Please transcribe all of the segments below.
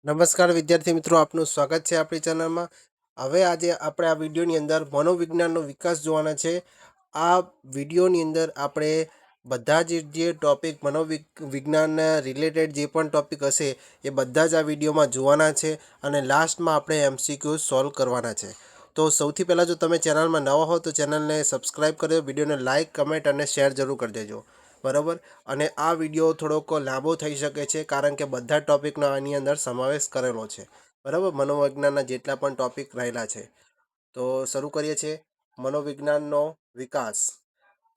નમસ્કાર વિદ્યાર્થી મિત્રો, આપનું સ્વાગત છે આપણી ચેનલમાં. હવે આજે આપણે આ વિડીયોની અંદર મનોવિજ્ઞાનનો વિકાસ જોવાના છે. આ વિડીયોની અંદર આપણે બધા જ જે ટૉપિક મનોવિજ્ઞાનના રિલેટેડ જે પણ ટૉપિક હશે એ બધા જ આ વિડીયોમાં જોવાના છે અને લાસ્ટમાં આપણે MCQ સોલ્વ કરવાના છે. તો સૌથી પહેલાં જો તમે ચેનલમાં નવા હો તો ચેનલને સબસ્ક્રાઈબ કરી દો, વિડીયોને લાઇક, કમેન્ટ અને શેર જરૂર કરી દેજો. બરાબર. અને આ વિડીયો થોડોક લાંબો થઈ શકે છે કારણ કે બધા ટૉપિકનો આની અંદર સમાવેશ કરેલો છે. બરાબર, મનોવિજ્ઞાનના જેટલા પણ ટૉપિક રહેલા છે. તો શરૂ કરીએ છીએ મનોવિજ્ઞાનનો વિકાસ.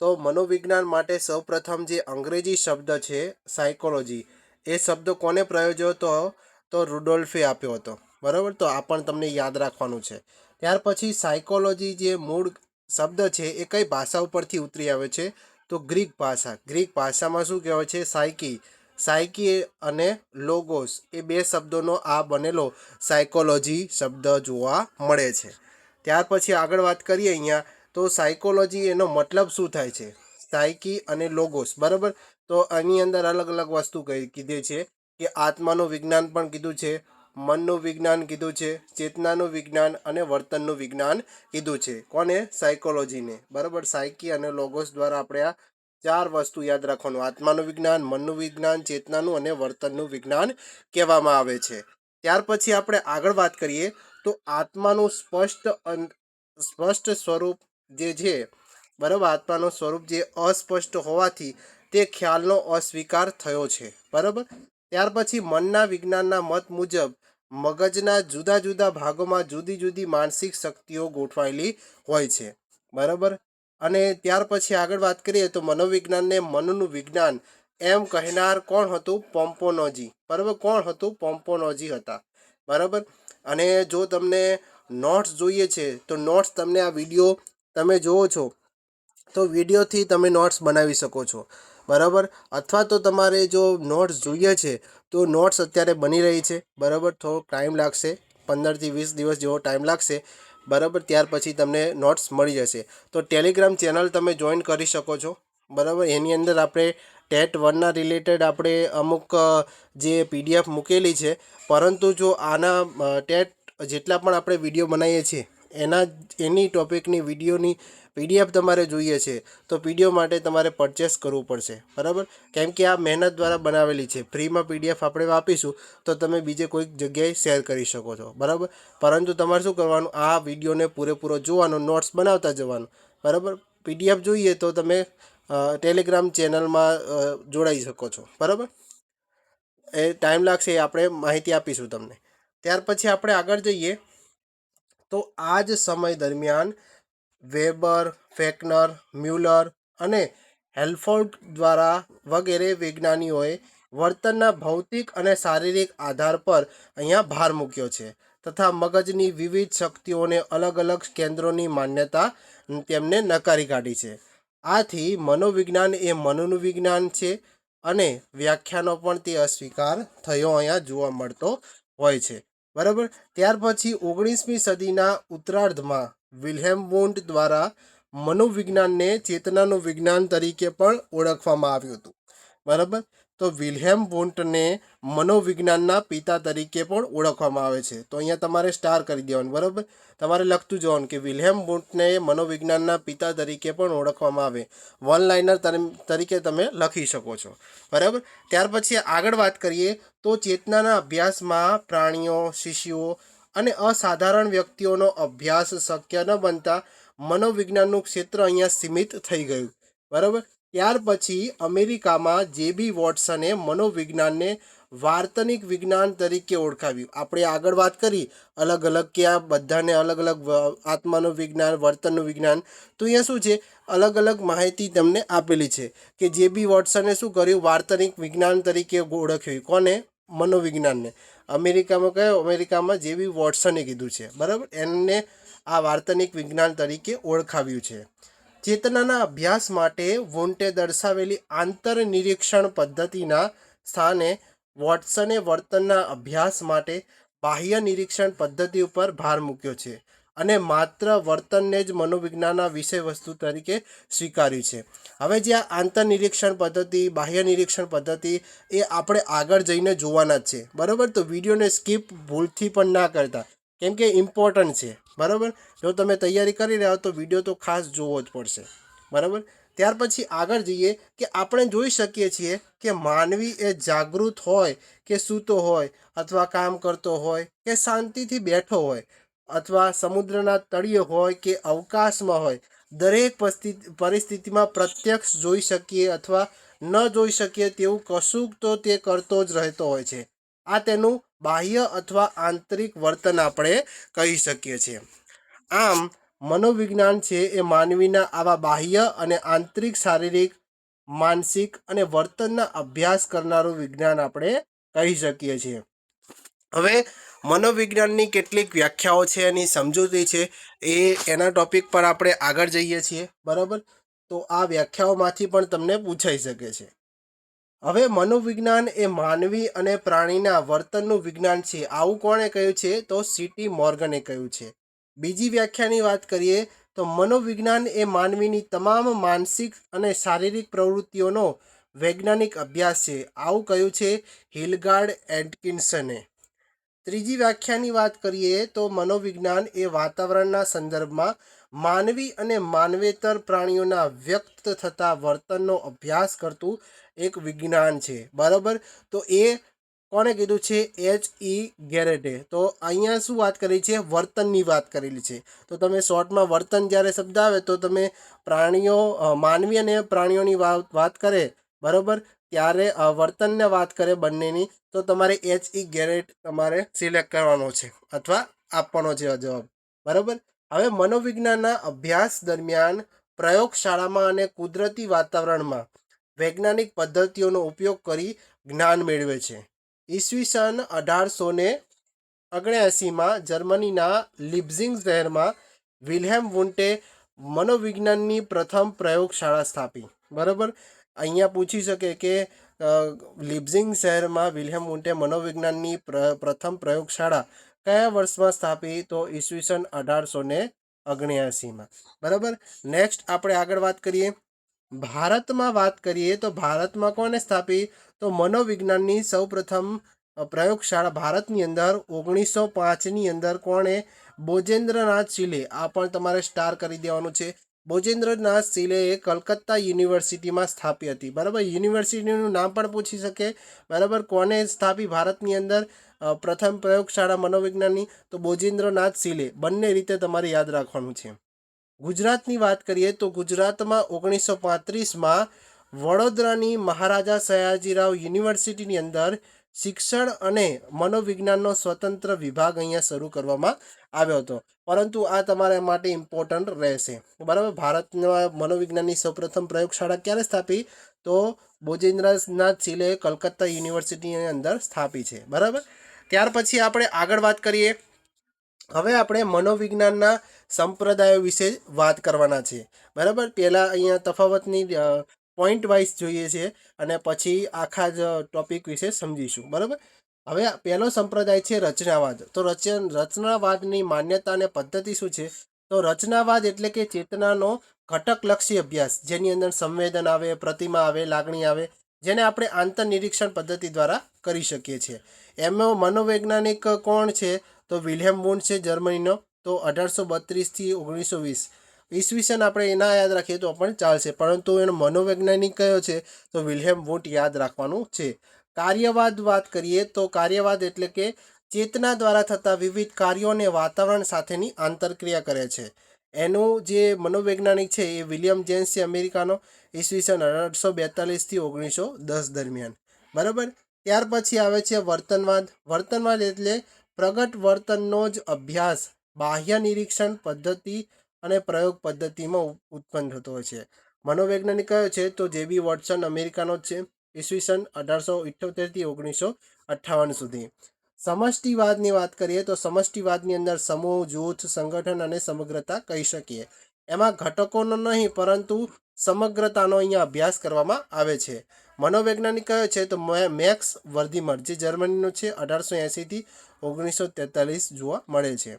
તો મનોવિજ્ઞાન માટે સૌપ્રથમ જે અંગ્રેજી શબ્દ છે સાયકોલોજી, એ શબ્દ કોને પ્રયોજ્યો હતો? તો રુડોલ્ફે આપ્યો હતો. બરાબર, તો આ પણ તમને યાદ રાખવાનું છે. ત્યાર પછી સાયકોલોજી જે મૂળ શબ્દ છે એ કઈ ભાષા ઉપરથી ઉતરી આવે છે? તો ગ્રીક ભાષા. ગ્રીક ભાષામાં શું કહેવાય છે? સાયકી અને લોગોસ એ બે શબ્દોનો આ બનેલો સાયકોલોજી શબ્દ જોવા મળે છે. ત્યાર પછી આગળ વાત કરીએ અહીંયા, તો સાયકોલોજી એનો મતલબ શું થાય છે? સાયકી અને લોગોસ. બરાબર, તો આની અંદર અલગ અલગ વસ્તુ કીધી છે કે આત્માનું વિજ્ઞાન પણ કીધું છે, મનનું વિજ્ઞાન કીધું છે, ચેતનાનું વિજ્ઞાન અને વર્તનનું વિજ્ઞાન કીધું છે. કોને? સાયકોલોજીને. બરાબર, સાયકી અને લોગોસ દ્વારા આપણે આ ચાર વસ્તુ યાદ રાખવાનું: આત્માનું વિજ્ઞાન, મનનું વિજ્ઞાન, ચેતનાનું અને વર્તનનું વિજ્ઞાન કહેવામાં આવે છે. ત્યાર પછી આપણે આગળ વાત કરીએ તો આત્માનું સ્પષ્ટ સ્વરૂપ જે છે, બરાબર, આત્માનું સ્વરૂપ જે અસ્પષ્ટ હોવાથી તે ખ્યાલનો અસ્વીકાર થયો છે. બરાબર. ત્યાર પછી મનના વિજ્ઞાનના મત મુજબ મગજના જુદા જુદા ભાગોમાં જુદી જુદી માનસિક શક્તિઓ ગોઠવાયેલી હોય છે. બરાબર. અને ત્યાર પછી આગળ વાત કરીએ તો મનોવિજ્ઞાનને મનનું વિજ્ઞાન એમ કહેનાર કોણ હતું? પોમ્પોનોજી. બરાબર, કોણ હતું? પોમ્પોનોજી હતા. બરાબર. અને જો તમને નોટ્સ જોઈએ છે તો નોટ્સ તમને આ વિડીયો તમે જોવો છો તો વિડીયોથી તમે નોટ્સ બનાવી શકો છો. બરાબર. અથવા તો તમારે જો નોટ્સ જોઈએ છે તો નોટ્સ અત્યારે બની રહી છે. બરાબર, થોડોક ટાઈમ લાગશે, 15થી 20 દિવસ જેવો ટાઈમ લાગશે. બરાબર, ત્યાર પછી તમને નોટ્સ મળી જશે. તો ટેલિગ્રામ ચેનલ તમે જોઈન કરી શકો છો. બરાબર, એની અંદર આપણે ટેટ 1ના રિલેટેડ આપણે અમુક જે PDF મૂકેલી છે, પરંતુ જો આના ટેટ જેટલા પણ આપણે વિડીયો બનાવીએ છીએ એની ટોપિકની વિડીયોની PDF તમારે જોઈએ છે તો PDF માટે તમારે પરચેસ કરવું પડશે. બરાબર, કેમ કે આ મહેનત દ્વારા બનાવેલી છે. ફ્રીમાં PDF આપણે આપીશું તો તમે બીજે કોઈક જગ્યાએ શેર કરી શકો છો. બરાબર, પરંતુ તમારે શું કરવાનું? આ વિડીયોને પૂરેપૂરો જોવાનો, નોટ્સ બનાવતા જવાનું. બરાબર, PDF જોઈએ તો તમે ટેલિગ્રામ ચેનલમાં જોડાઈ શકો છો. બરાબર, એ ટાઈમ લાગશે, એ આપણે માહિતી આપીશું તમને. ત્યાર પછી આપણે આગળ જઈએ તો આ જ સમય દરમિયાન વેબર, ફેકનર, મ્યુલર અને હેલ્ફોલ્ટ દ્વારા વગેરે વિજ્ઞાનીઓએ વર્તનના ભૌતિક અને શારીરિક આધાર પર અહીંયા ભાર મૂક્યો છે તથા મગજની વિવિધ શક્તિઓને અલગ અલગ કેન્દ્રોની માન્યતા તેમને નકારી કાઢી છે. આથી મનોવિજ્ઞાન એ મનનું વિજ્ઞાન છે અને વ્યાખ્યાનો પણ તે અસ્વીકાર થયો અહીંયા જોવા મળતો હોય છે. બરાબર. ત્યાર પછી 19મી સદીના ઉત્તરાર્ધમાં વિલ્હેમ વુન્ડ દ્વારા મનોવિજ્ઞાનને ચેતનાનું વિજ્ઞાન તરીકે પણ ઓળખવામાં આવ્યું હતું. બરાબર, તો વિલ્હેમ વુન્ટને મનોવિજ્ઞાનના પિતા તરીકે પણ ઓળખવામાં આવે છે. તો અહીંયા તમારે સ્ટાર કરી દેવાનું. બરાબર, તમારે લખતું જવાનું કે વિલ્હેમ વુન્ટને મનોવિજ્ઞાનના પિતા તરીકે પણ ઓળખવામાં આવે. વન લાઇનર તરીકે તમે લખી શકો છો. બરાબર. ત્યાર પછી આગળ વાત કરીએ તો ચેતનાના અભ્યાસમાં પ્રાણીઓ, શિશુઓ અને અસાધારણ વ્યક્તિઓનો અભ્યાસ શક્ય ન બનતા મનોવિજ્ઞાનનું ક્ષેત્ર અહીંયા સીમિત થઈ ગયું. બરાબર. ત્યાર પછી અમેરિકામાં JB વોટસને મનોવિજ્ઞાનને વાર્તનિક વિજ્ઞાન તરીકે ઓળખાવ્યું. આપણે આગળ વાત કરી અલગ અલગ કે આ બધાને અલગ અલગ આત્માનું વિજ્ઞાન, વર્તનનું વિજ્ઞાન, તો અહીંયા શું છે? અલગ અલગ માહિતી તમને આપેલી છે કે JB વોટસને શું કર્યું? વાર્તનિક વિજ્ઞાન તરીકે ઓળખ્યું. કોને? મનોવિજ્ઞાનને. અમેરિકામાં JB વોટસને કીધું છે. બરાબર, એને આ વાર્તનિક વિજ્ઞાન તરીકે ઓળખાવ્યું છે. ચેતનાના અભ્યાસ માટે વુન્ટે દર્શાવેલી આંતરનિરીક્ષણ પદ્ધતિના સ્થાને વોટસને વર્તનના અભ્યાસ માટે બાહ્ય નિરીક્ષણ પદ્ધતિ ઉપર ભાર મૂક્યો છે. અને માત્ર વર્તનને જ મનોવિજ્ઞાનના વિષય વસ્તુ તરીકે સ્વીકાર્યું છે. હવે જે આ આંતરનિરીક્ષણ પદ્ધતિ, બાહ્ય નિરીક્ષણ પદ્ધતિ એ આપણે આગળ જઈને જોવાના જ છે. બરાબર, તો વિડીયોને સ્કીપ ભૂલથી પણ ના કરતા, કેમ કે ઇમ્પોર્ટન્ટ છે. બરાબર, જો તમે તૈયારી કરી રહ્યા હો તો વિડીયો તો ખાસ જોવો જ પડશે. બરાબર, ત્યાર પછી આગળ જઈએ કે આપણે જોઈ શકીએ છીએ કે માનવી એ જાગૃત હોય કે સૂતો હોય, અથવા કામ કરતો હોય કે શાંતિથી બેઠો હોય, અથવા સમુદ્રના તળિયે હોય કે અવકાશમાં હોય, દરેક પરિસ્થિતિમાં પ્રત્યક્ષ જોઈ શકીએ અથવા ન જોઈ શકીએ તેવું કશુંક તો તે કરતો જ રહેતો હોય છે. આ તેનું બાહ્ય અથવા આંતરિક વર્તન આપણે કહી શકીએ છીએ. આમ મનોવિજ્ઞાન છે એ માનવીના આવા બાહ્ય અને આંતરિક શારીરિક, માનસિક અને વર્તનના અભ્યાસ કરનારું વિજ્ઞાન આપણે કહી શકીએ છીએ. હવે મનોવિજ્ઞાનની કેટલીક વ્યાખ્યાઓ છે, એની સમજૂતી છે, એના ટોપિક પર આપણે આગળ જઈએ છીએ. બરાબર, તો આ વ્યાખ્યાઓમાંથી પણ તમને પૂછાઈ શકે છે. હવે મનોવિજ્ઞાન એ માનવી અને પ્રાણીના વર્તનનું વિજ્ઞાન છે, આવું કોણે કહ્યું છે? તો સીટી મોર્ગને કહ્યું છે. બીજી વ્યાખ્યાની વાત કરીએ તો મનોવિજ્ઞાન એ માનવીની તમામ માનસિક અને શારીરિક પ્રવૃત્તિઓનો વૈજ્ઞાનિક અભ્યાસ છે, આવું કહ્યું છે હિલગાર્ડ એટકિન્સને. ત્રીજી વ્યાખ્યાની વાત કરીએ તો મનોવિજ્ઞાન એ વાતાવરણના સંદર્ભમાં માનવી અને માનવેતર પ્રાણીઓના વ્યક્ત થતા વર્તનનો અભ્યાસ કરતું એક વિજ્ઞાન છે. બરાબર, તો એ કોણે કીધું છે? H.E. ગેરેટે. તો અહીંયા શું વાત કરી છે? વર્તનની વાત કરેલી છે. તો તમે શોર્ટમાં વર્તન જ્યારે શબ્દ આવે તો તમે પ્રાણીઓ, માનવી અને પ્રાણીઓની વાત કરે, બરાબર, ત્યારે વર્તનને વાત કરે બંનેની, તો તમારે H.E. ગેરેટ તમારે સિલેક્ટ કરવાનો છે અથવા આપવાનો છે જવાબ. બરાબર, હવે મનોવિજ્ઞાનના અભ્યાસ દરમિયાન પ્રયોગશાળામાં અને કુદરતી વાતાવરણમાં વૈજ્ઞાનિક પદ્ધતિઓનો ઉપયોગ કરી જ્ઞાન મેળવે છે. ઈસવીસન 1879માં જર્મનીના લિપ્ઝિગ શહેરમાં વિલ્હેમ વુન્ટે મનોવિજ્ઞાનની પ્રથમ પ્રયોગશાળા સ્થાપી. બરાબર, અહીંયા પૂછી શકે કે લિપ્ઝિગ શહેરમાં વિલ્હેમ વુન્ટે મનોવિજ્ઞાનની પ્રથમ પ્રયોગશાળા કયા વર્ષમાં સ્થાપી? તો ઈસવીસન 1879માં. બરાબર, નેક્સ્ટ આપણે આગળ વાત કરીએ. ભારતમાં વાત કરીએ તો ભારતમાં કોને સ્થાપી? તો મનોવિજ્ઞાનની સૌપ્રથમ પ્રયોગશાળા ભારતની અંદર 1905ની અંદર કોણે? બોજેન્દ્રનાથ શિલે. આ પણ તમારે સ્ટાર કરી દેવાનું છે. બોજેન્દ્રનાથ શિલેએ કલકત્તા યુનિવર્સિટીમાં સ્થાપી હતી. બરાબર, યુનિવર્સિટીનું નામ પણ પૂછી શકે. બરાબર, કોને સ્થાપી ભારતની અંદર પ્રથમ પ્રયોગશાળા મનોવિજ્ઞાનની? તો બોજેન્દ્રનાથ શિલે. બંને રીતે તમારે યાદ રાખવાનું છે. ગુજરાતની વાત કરીએ તો ગુજરાતમાં 1935માં વડોદરાની મહારાજા સયાજીરાવ યુનિવર્સિટીની અંદર શિક્ષણ અને મનોવિજ્ઞાનનો સ્વતંત્ર વિભાગ અહીંયા શરૂ કરવામાં આવ્યો હતો. પરંતુ આ તમારા માટે ઇમ્પોર્ટન્ટ રહેશે. બરાબર, ભારતના મનોવિજ્ઞાનની સૌપ્રથમ પ્રયોગશાળા ક્યારે સ્થાપી? તો બોજેન્દ્રનાથ શિલે કલકત્તા યુનિવર્સિટીની અંદર સ્થાપી છે. બરાબર, ત્યાર પછી આપણે આગળ વાત કરીએ. હવે આપણે મનોવિજ્ઞાનના સંપ્રદાયો વિશે વાત કરવાના છે. બરાબર, પહેલાં અહીંયા તફાવતની પોઈન્ટ વાઇઝ જોઈએ છે અને પછી આખા જ ટોપિક વિશે સમજીશું. બરાબર, હવે પહેલો સંપ્રદાય છે રચનાવાદ. તો રચનાવાદની માન્યતા અને પદ્ધતિ શું છે? તો રચનાવાદ એટલે કે ચેતનાનો ઘટકલક્ષી અભ્યાસ, જેની અંદર સંવેદન આવે, પ્રતિમા આવે, લાગણી આવે, જેને આપણે આંતરનિરીક્ષણ પદ્ધતિ દ્વારા કરી શકીએ છીએ. એમાં મનોવૈજ્ઞાનિક કોણ છે? તો વિલ્હેમ વુન્ટ છે જર્મનીનો. તો 1832થી 1920 ઈસવીસન આપણે એના યાદ રાખીએ તો પણ ચાલશે, પરંતુ એનો મનોવૈજ્ઞાનિક કયો છે? તો વિલ્હેમ વુન્ટ યાદ રાખવાનું છે. કાર્યવાદ વાત કરીએ તો કાર્યવાદ એટલે કે ચેતના દ્વારા થતા વિવિધ કાર્યો અને વાતાવરણ સાથેની આંતરક્રિયા કરે છે. એનું જે મનોવૈજ્ઞાનિક છે એ વિલિયમ જેમ્સ છે, અમેરિકાનો, ઈસવીસન 1842થી 1910 દરમિયાન. બરાબર, ત્યાર પછી આવે છે વર્તનવાદ. વર્તનવાદ એટલે પ્રગટ વર્તનનો જ અભ્યાસ બાહ્ય નિરીક્ષણ પદ્ધતિ અને પ્રયોગ પદ્ધતિમાં ઉત્પન્ન થતો હોય છે. મનોવૈજ્ઞાનિક કયો છે? તો જે.બી. વોટસન, અમેરિકાનો જ છે, ઈસવીસન 1878થી 1958 સુધી. સમષ્ટિવાદની વાત કરીએ તો સમષ્ટિવાદની અંદર સમૂહ, જૂથ, સંગઠન અને સમગ્રતા કહી શકીએ. એમાં ઘટકોનો નહીં પરંતુ સમગ્રતાનો અહીંયા અભ્યાસ કરવામાં આવે છે. મનોવૈજ્ઞાનિક કયો છે? તો મેક્સ વર્ધીમર, જે જર્મનીનો છે, 1880થી 1943 જોવા મળે છે.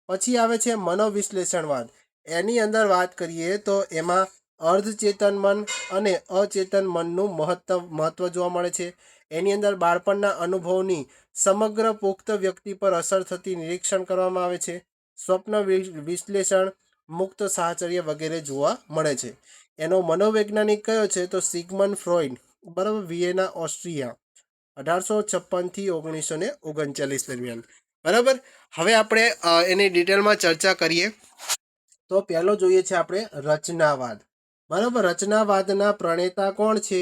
પછી આવે છે મનોવિશ્લેષણવાદ. એની અંદર વાત કરીએ તો એમાં અર્ધચેતન મન અને અચેતન મનનું મહત્વ જોવા મળે છે. એની અંદર બાળપણના અનુભવની સમગ્ર પુખ્ત વ્યક્તિ પર અસર થતી નિરીક્ષણ કરવામાં આવે છે. સ્વપ્ન વિશ્લેષણ, મુક્ત સાહચર્ય વગેરે જોવા મળે છે. એનો મનોવૈજ્ઞાનિક કયો છે તો સિગમન્ડ ફ્રોઈડ, બરાબર, વિયેના, ઓસ્ટ્રિયા, 1856 થી 1939 દરમિયાન. બરાબર. હવે આપણે એની ડિટેલમાં ચર્ચા કરીએ. તો પહેલો જોઈએ છે આપણે રચનાવાદ. બરાબર. રચનાવાદના પ્રણેતા કોણ છે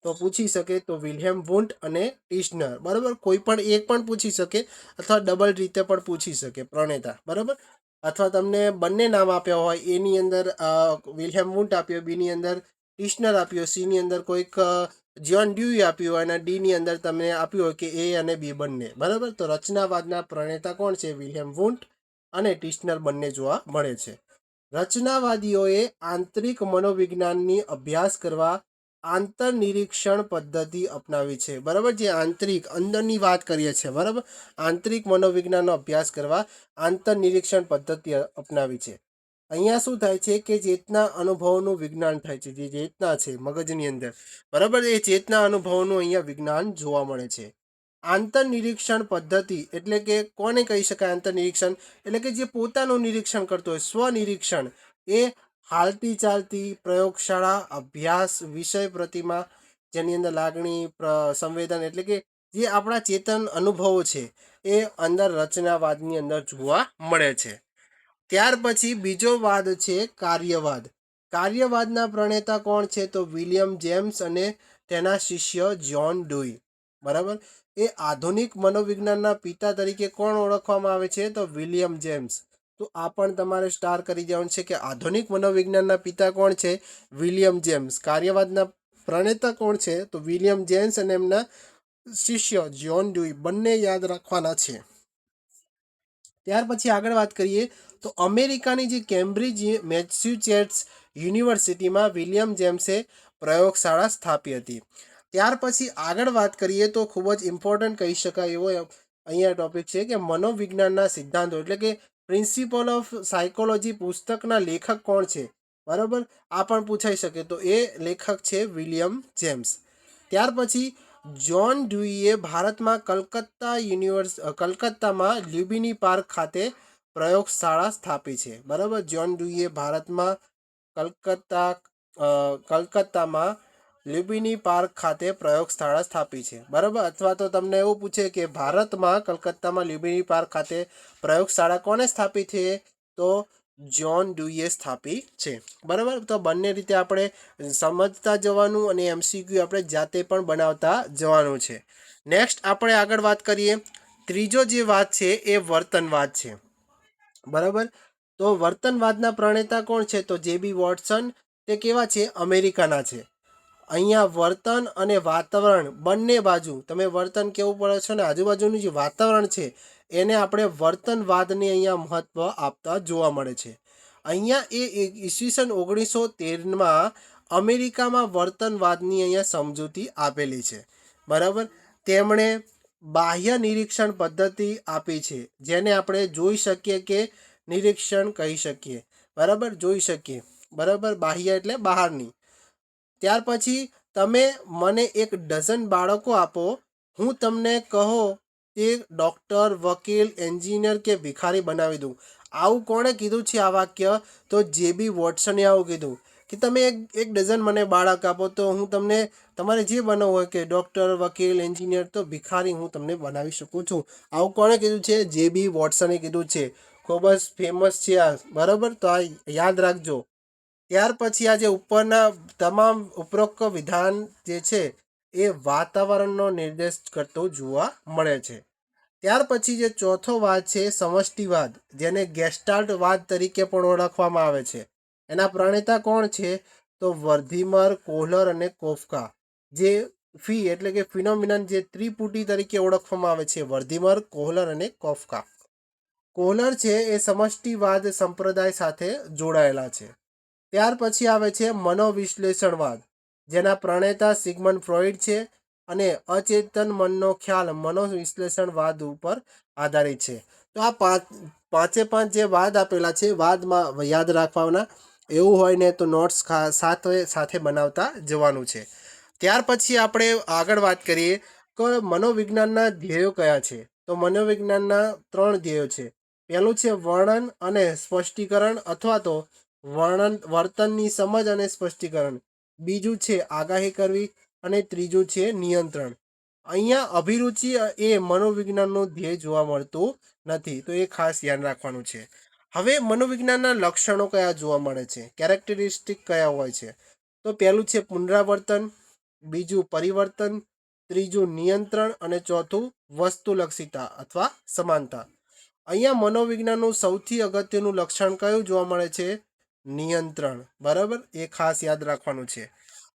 તો પૂછી શકે તો વિલિયમ વુન્ટ અને ટિશ્નર. બરાબર. કોઈ પણ એક પણ પૂછી શકે અથવા ડબલ રીતે પણ પૂછી શકે પ્રણેતા. બરાબર. અથવા તમને બંને નામ આપ્યા હોય, એની અંદર વિલિયમ વુન્ટ આપ્યો, બીની અંદર ટિશ્નર આપ્યો, સીની અંદર કોઈક જ્હોન ડ્યુઈ આપ્યું હોય અને ડીની અંદર તમને આપ્યું હોય કે એ અને બી બંને. બરાબર. તો રચનાવાદના પ્રણેતા કોણ છે? વિલિયમ વુન્ટ અને ટિશ્નર બંને જોવા મળે છે. રચનાવાદીઓએ આંતરિક મનોવિજ્ઞાનની અભ્યાસ કરવા આંતરનિરીક્ષણ પદ્ધતિ અપનાવી છે. બરાબર. જે આંતરિક અંદરની વાત કરીએ છીએ. બરાબર. આંતરિક મનોવિજ્ઞાનનો અભ્યાસ કરવા આંતરનિરીક્ષણ પદ્ધતિ અપનાવી છે. અહીંયા શું થાય છે કે ચેતના અનુભવનું વિજ્ઞાન થાય છે. જે ચેતના છે મગજની અંદર, બરાબર, એ ચેતના અનુભવનું અહીંયા વિજ્ઞાન જોવા મળે છે. આંતરનિરીક્ષણ પદ્ધતિ એટલે કે કોને કહી શકાય? આંતરનિરીક્ષણ એટલે કે જે પોતાનું નિરીક્ષણ કરતો હોય, સ્વનિરીક્ષણ, એ હાલતી ચાલતી પ્રયોગશાળા અભ્યાસ વિષય પ્રતિમા, જેની અંદર લાગણી, સંવેદન એટલે કે જે આપણા ચેતન અનુભવો છે એ અંદર રચનાવાદની અંદર જોવા મળે છે. ત્યાર પછી બીજો વાદ છે કાર્યવાદ. કાર્યવાદના પ્રણેતા કોણ છે તો વિલિયમ જેમ્સ અને તેના શિષ્ય જ્હોન ડ્યુઈ. બરાબર. એ આધુનિક મનોવિજ્ઞાનના પિતા તરીકે કોણ ઓળખવામાં આવે છે તો વિલિયમ જેમ્સ. તો આ પણ તમારે સ્ટાર કરી દેવાનું છે કે આધુનિક મનોવિજ્ઞાનના પિતા કોણ છે? William James. કાર્યવાદના પ્રણેતા કોણ છે તો વિલિયમ જેમ્સ અને એમના શિષ્ય જ્હોન ડ્યુઈ. બંને યાદ રાખવાના છે. ત્યાર પછી આગળ વાત કરીએ તો અમેરિકાની જે કેમ્બ્રિજ મેસેચ્યુસેટ્સ યુનિવર્સિટીમાં વિલિયમ જેમ્સે પ્રયોગશાળા સ્થાપી હતી. ત્યાર પછી આગળ વાત કરીએ તો ખૂબ જ ઇમ્પોર્ટન્ટ કહી શકાય એવો અહીંયા ટોપિક છે કે મનોવિજ્ઞાનના સિદ્ધાંતો એટલે કે પ્રિન્સિપલ ઓફ સાયકોલોજી પુસ્તકના લેખક કોણ છે? બરાબર. આ પણ પૂછાઈ શકે. તો એ લેખક છે વિલિયમ જેમ્સ. ત્યાર પછી જ્હોન ડ્યુઈએ ભારતમાં કલકત્તામાં લ્યુમ્બિની પાર્ક ખાતે પ્રયોગશાળા સ્થાપી છે. બરાબર. જ્હોન ડ્યુઈએ ભારતમાં કલકત્તામાં લ્યુમ્બિની પાર્ક ખાતે પ્રયોગશાળા સ્થાપી છે. બરાબર. અથવા તો તમને એવું પૂછે કે ભારતમાં કલકત્તામાં લ્યુમ્બિની પાર્ક ખાતે પ્રયોગશાળા કોને સ્થાપી છે તો જ્હોન ડ્યુઈએ સ્થાપી છે. બરાબર. તો બંને રીતે આપણે સમજતા જવાનું અને MCQ આપણે જાતે પણ બનાવતા જવાનું છે. નેક્સ્ટ આપણે આગળ વાત કરીએ. ત્રીજો જે વાત છે એ વર્તનવાદ છે. બરાબર. તો વર્તનવાદના પ્રણેતા કોણ છે તો JB વોટસન. તે કેવા છે? અમેરિકાના છે. અહીંયા વર્તન અને વાતાવરણ બંને બાજુ તમે વર્તન કેવું પડે છે ને આજુબાજુનું જે વાતાવરણ છે એને આપણે વર્તનવાદને અહીંયા મહત્વ આપતા જોવા મળે છે. અહીંયા એ ઈસવીસન 1913માં અમેરિકામાં વર્તનવાદની અહીંયા સમજૂતી આપેલી છે. બરાબર. તેમણે બાહ્ય નિરીક્ષણ પદ્ધતિ આપી છે જેને આપણે જોઈ શકીએ કે નિરીક્ષણ કહી શકીએ. બરાબર. જોઈ શકીએ. બરાબર. બાહ્ય એટલે બહારની. ત્યાર પછી તમે મને એક ડઝન બાળકો આપો, હું તમને કહો તે ડૉક્ટર, વકીલ, એન્જિનિયર કે ભિખારી બનાવી દઉં. આવું કોણે કીધું છે આ વાક્ય તો JB વોટસને આવું કીધું કે તમે એક ડઝન મને બાળક આપો તો હું તમને તમારે જે બનાવવું હોય કે ડૉક્ટર, વકીલ, એન્જિનિયર તો ભિખારી હું તમને બનાવી શકું છું. આવું કોણે કીધું છે? JB વોટસને કીધું છે. ખૂબ જ ફેમસ છે આ. બરાબર. તો આ યાદ રાખજો. ત્યાર પછી આ જે ઉપરના તમામ ઉપરોક્ત વિધાન જે છે એ વાતાવરણનો નિર્દેશ કરતો જોવા મળે છે. ત્યાર પછી જે ચોથો વાદ છે સમષ્ટિવાદ, જેને ગેસ્ટાલ્ટ વાદ તરીકે પણ ઓળખવામાં આવે છે. એના પ્રણેતા કોણ છે તો વર્ધીમર, કોહલર અને કોફકા. જે ફી એટલે કે ફિનોમિનન જે ત્રિપુટી તરીકે ઓળખવામાં આવે છે, વર્ધીમર, કોહલર અને કોફકા. કોહલર છે એ સમષ્ટિવાદ સંપ્રદાય સાથે જોડાયેલા છે. ત્યાર પછી આવે છે મનોવિશ્લેષણવાદ, જેના પ્રણેતા સિગમન્ડ ફ્રોઈડ છે અને અચેતન મનનો ખ્યાલ મનોવિશ્લેષણવાદ ઉપર આધારિત છે. તો આ પાંચે પાંચ જે વાદ આપેલા છે, વાદમાં યાદ રાખવાના. એવું હોય ને તો નોટ્સ સાથે બનાવતા જવાનું છે. ત્યાર પછી આપણે આગળ વાત કરીએ કે મનોવિજ્ઞાનના ધ્યેયો કયા છે. તો મનોવિજ્ઞાનના 3 ધ્યેયો છે. પહેલું છે વર્ણન અને સ્પષ્ટીકરણ અથવા તો વર્તનની સમજ અને સ્પષ્ટીકરણ. બીજું છે આગાહી કરવી અને ત્રીજું છે નિયંત્રણ. અહીંયા અભિરુચિ એ મનોવિજ્ઞાનનું ધ્યેય જોવા મળતું નથી, તો એ ખાસ ધ્યાન રાખવાનું છે. હવે મનોવિજ્ઞાનના લક્ષણો કયા જોવા મળે છે, કેરેક્ટરિસ્ટિક કયા હોય છે. તો પહેલું છે પુનરાવર્તન, બીજું પરિવર્તન, ત્રીજું નિયંત્રણ અને ચોથું વસ્તુલક્ષિતા અથવા સમાનતા. અહીંયા મનોવિજ્ઞાનનું સૌથી અગત્યનું લક્ષણ કયું જોવા મળે છે, નિયંત્રણ. બરાબર, એ ખાસ યાદ રાખવાનું છે.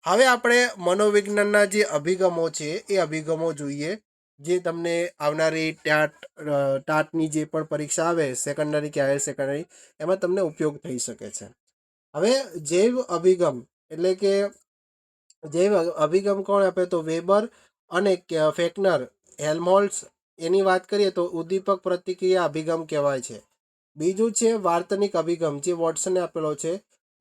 હવે આપણે મનોવિજ્ઞાનના જે અભિગમો છે એ અભિગમો જોઈએ, જે તમને આવનારી ટાટની જે પણ પરીક્ષા આવે, સેકન્ડરી કે હાયર સેકન્ડરી, એમાં તમને ઉપયોગ થઈ શકે છે. હવે જૈવ અભિગમ એટલે કે જૈવ અભિગમ કોણ આપે, તો વેબર અને ફેકનર, હેલ્મહોલ્ટ્ઝ. એની વાત કરીએ તો ઉદ્દીપક પ્રતિક્રિયા અભિગમ કહેવાય છે. બીજું છે વાર્તનિક અભિગમ, જે વોટસને આપેલો છે.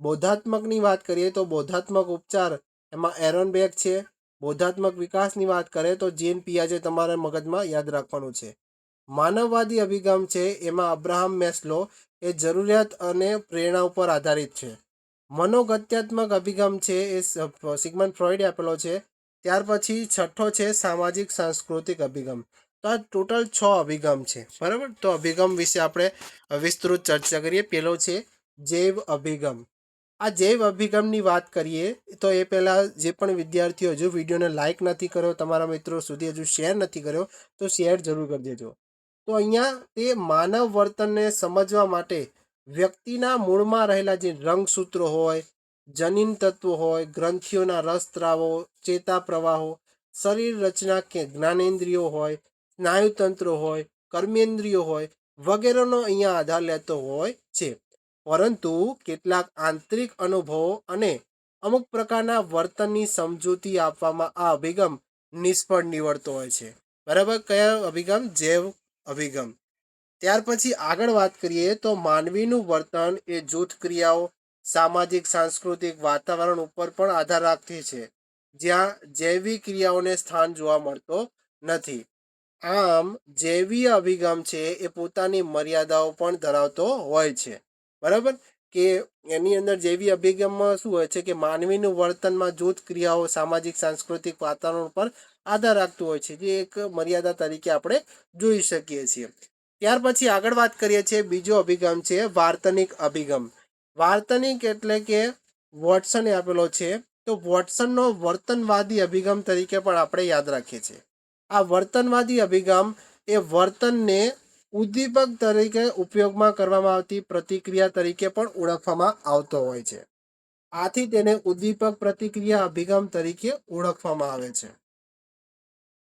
બોધાત્મકની વાત કરીએ તો બોધાત્મક ઉપચાર, એમાં એરોન બેક છે. બોધાત્મક વિકાસની વાત કરીએ તો જીન પિયાજે તમારે મગજમાં યાદ રાખવાનું છે. માનવવાદી અભિગમ છે, એમાં અબ્રાહમ મેસ્લો, એ જરૂરિયાત અને પ્રેરણા ઉપર આધારિત છે. મનોગત્યાત્મક અભિગમ છે એ સિગમન્ડ ફ્રોઈડે આપેલો છે. ત્યાર પછી છઠ્ઠો છે સામાજિક સાંસ્કૃતિક અભિગમ. તો આ ટોટલ 6 અભિગમ છે. બરાબર, તો અભિગમ વિશે આપણે વિસ્તૃત ચર્ચા કરીએ. પેલો છે જૈવ અભિગમ. આ જૈવ અભિગમની વાત કરીએ તો એ પહેલાં જે પણ વિદ્યાર્થીઓ હજુ વિડીયોને લાઇક નથી કર્યો, તમારા મિત્રો સુધી હજુ શેર નથી કર્યો, તો શેર જરૂર કરી દેજો. તો અહીંયા તે માનવ વર્તનને સમજવા માટે વ્યક્તિના મૂળમાં રહેલા જે રંગસૂત્રો હોય, જનીન તત્વો હોય, ગ્રંથિઓના રસસ્રાવો, ચેતા પ્રવાહો, શરીર રચના કે જ્ઞાનેન્દ્રિયો હોય, સ્નાયુતંત્ર હોય, કર્મેન્દ્રિયો હોય વગેરેનો અહીંયા આધાર લેતો હોય છે. પરંતુ કેટલાક આંતરિક અનુભવો અને અમુક પ્રકારના વર્તનની સમજૂતી આપવામાં આ અભિગમ નિષ્ફળ નીવડતો હોય છે. બરાબર, કયો અભિગમ, જૈવ અભિગમ. ત્યાર પછી આગળ વાત કરીએ તો માનવીનું વર્તન એ જૂથ ક્રિયાઓ, સામાજિક સાંસ્કૃતિક વાતાવરણ ઉપર પણ આધાર રાખતી છે, જ્યાં જૈવિક ક્રિયાઓને સ્થાન જોવા મળતો નથી. આમ જૈવીય અભિગમ છે એ પોતાની મર્યાદાઓ પણ ધરાવતો હોય છે. બરાબર, કે એની અંદર જૈવી અભિગમમાં શું હોય છે કે માનવીનું વર્તનમાં જૂથ ક્રિયાઓ, સામાજિક સાંસ્કૃતિક વાતાવરણ પર આધાર રાખતું હોય છે, જે એક મર્યાદા તરીકે આપણે જોઈ શકીએ છીએ. ત્યાર પછી આગળ વાત કરીએ છીએ, બીજો અભિગમ છે વાર્તનિક અભિગમ. વાર્તનિક એટલે કે વોટસને આપેલો છે. તો વોટસનનો વર્તનવાદી અભિગમ તરીકે પણ આપણે યાદ રાખીએ છીએ. આ વર્તનવાદી અભિગમ એ વર્તનને ઉદ્દીપક તરીકે ઉપયોગમાં કરવામાં આવતી પ્રતિક્રિયા તરીકે પણ ઓળખવામાં આવતો હોય છે. આથી તેને ઉદ્દીપક પ્રતિક્રિયા અભિગમ તરીકે ઓળખવામાં આવે છે.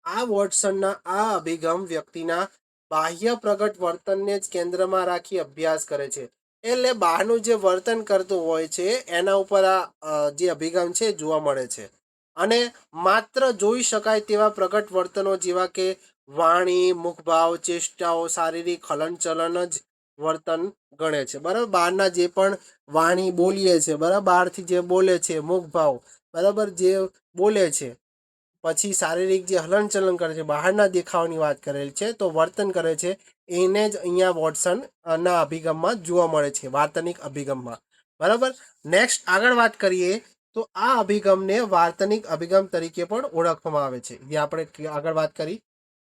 આ વોટસનના આ અભિગમ વ્યક્તિના બાહ્ય પ્રગટ વર્તનને જ કેન્દ્રમાં રાખી અભ્યાસ કરે છે. એટલે બહારનું જે વર્તન કરતું હોય છે એના ઉપર આ જે અભિગમ છે જોવા મળે છે. અને માત્ર જોઈ શકાય તેવા પ્રગટ વર્તનો જેવા કે વાણી, મુખભાવ, ચેષ્ટાઓ, શારીરિક હલનચલન જ વર્તન ગણે છે. બરાબર, બહારના જે પણ વાણી બોલીએ છે, બરાબર, બહારથી જે બોલે છે, મુખભાવ, બરાબર, જે બોલે છે, પછી શારીરિક જે હલનચલન કરે છે, બહારના દેખાવની વાત કરેલ છે, તો વર્તન કરે છે, એને જ અહીંયા વોટસન ના અભિગમમાં જોવા મળે છે, વાર્તનિક અભિગમમાં. બરાબર, નેક્સ્ટ આગળ વાત કરીએ તો આ અભિગમને વાર્તનિક અભિગમ તરીકે પણ ઓળખવામાં આવે છે, જે આપણે આગળ વાત કરી.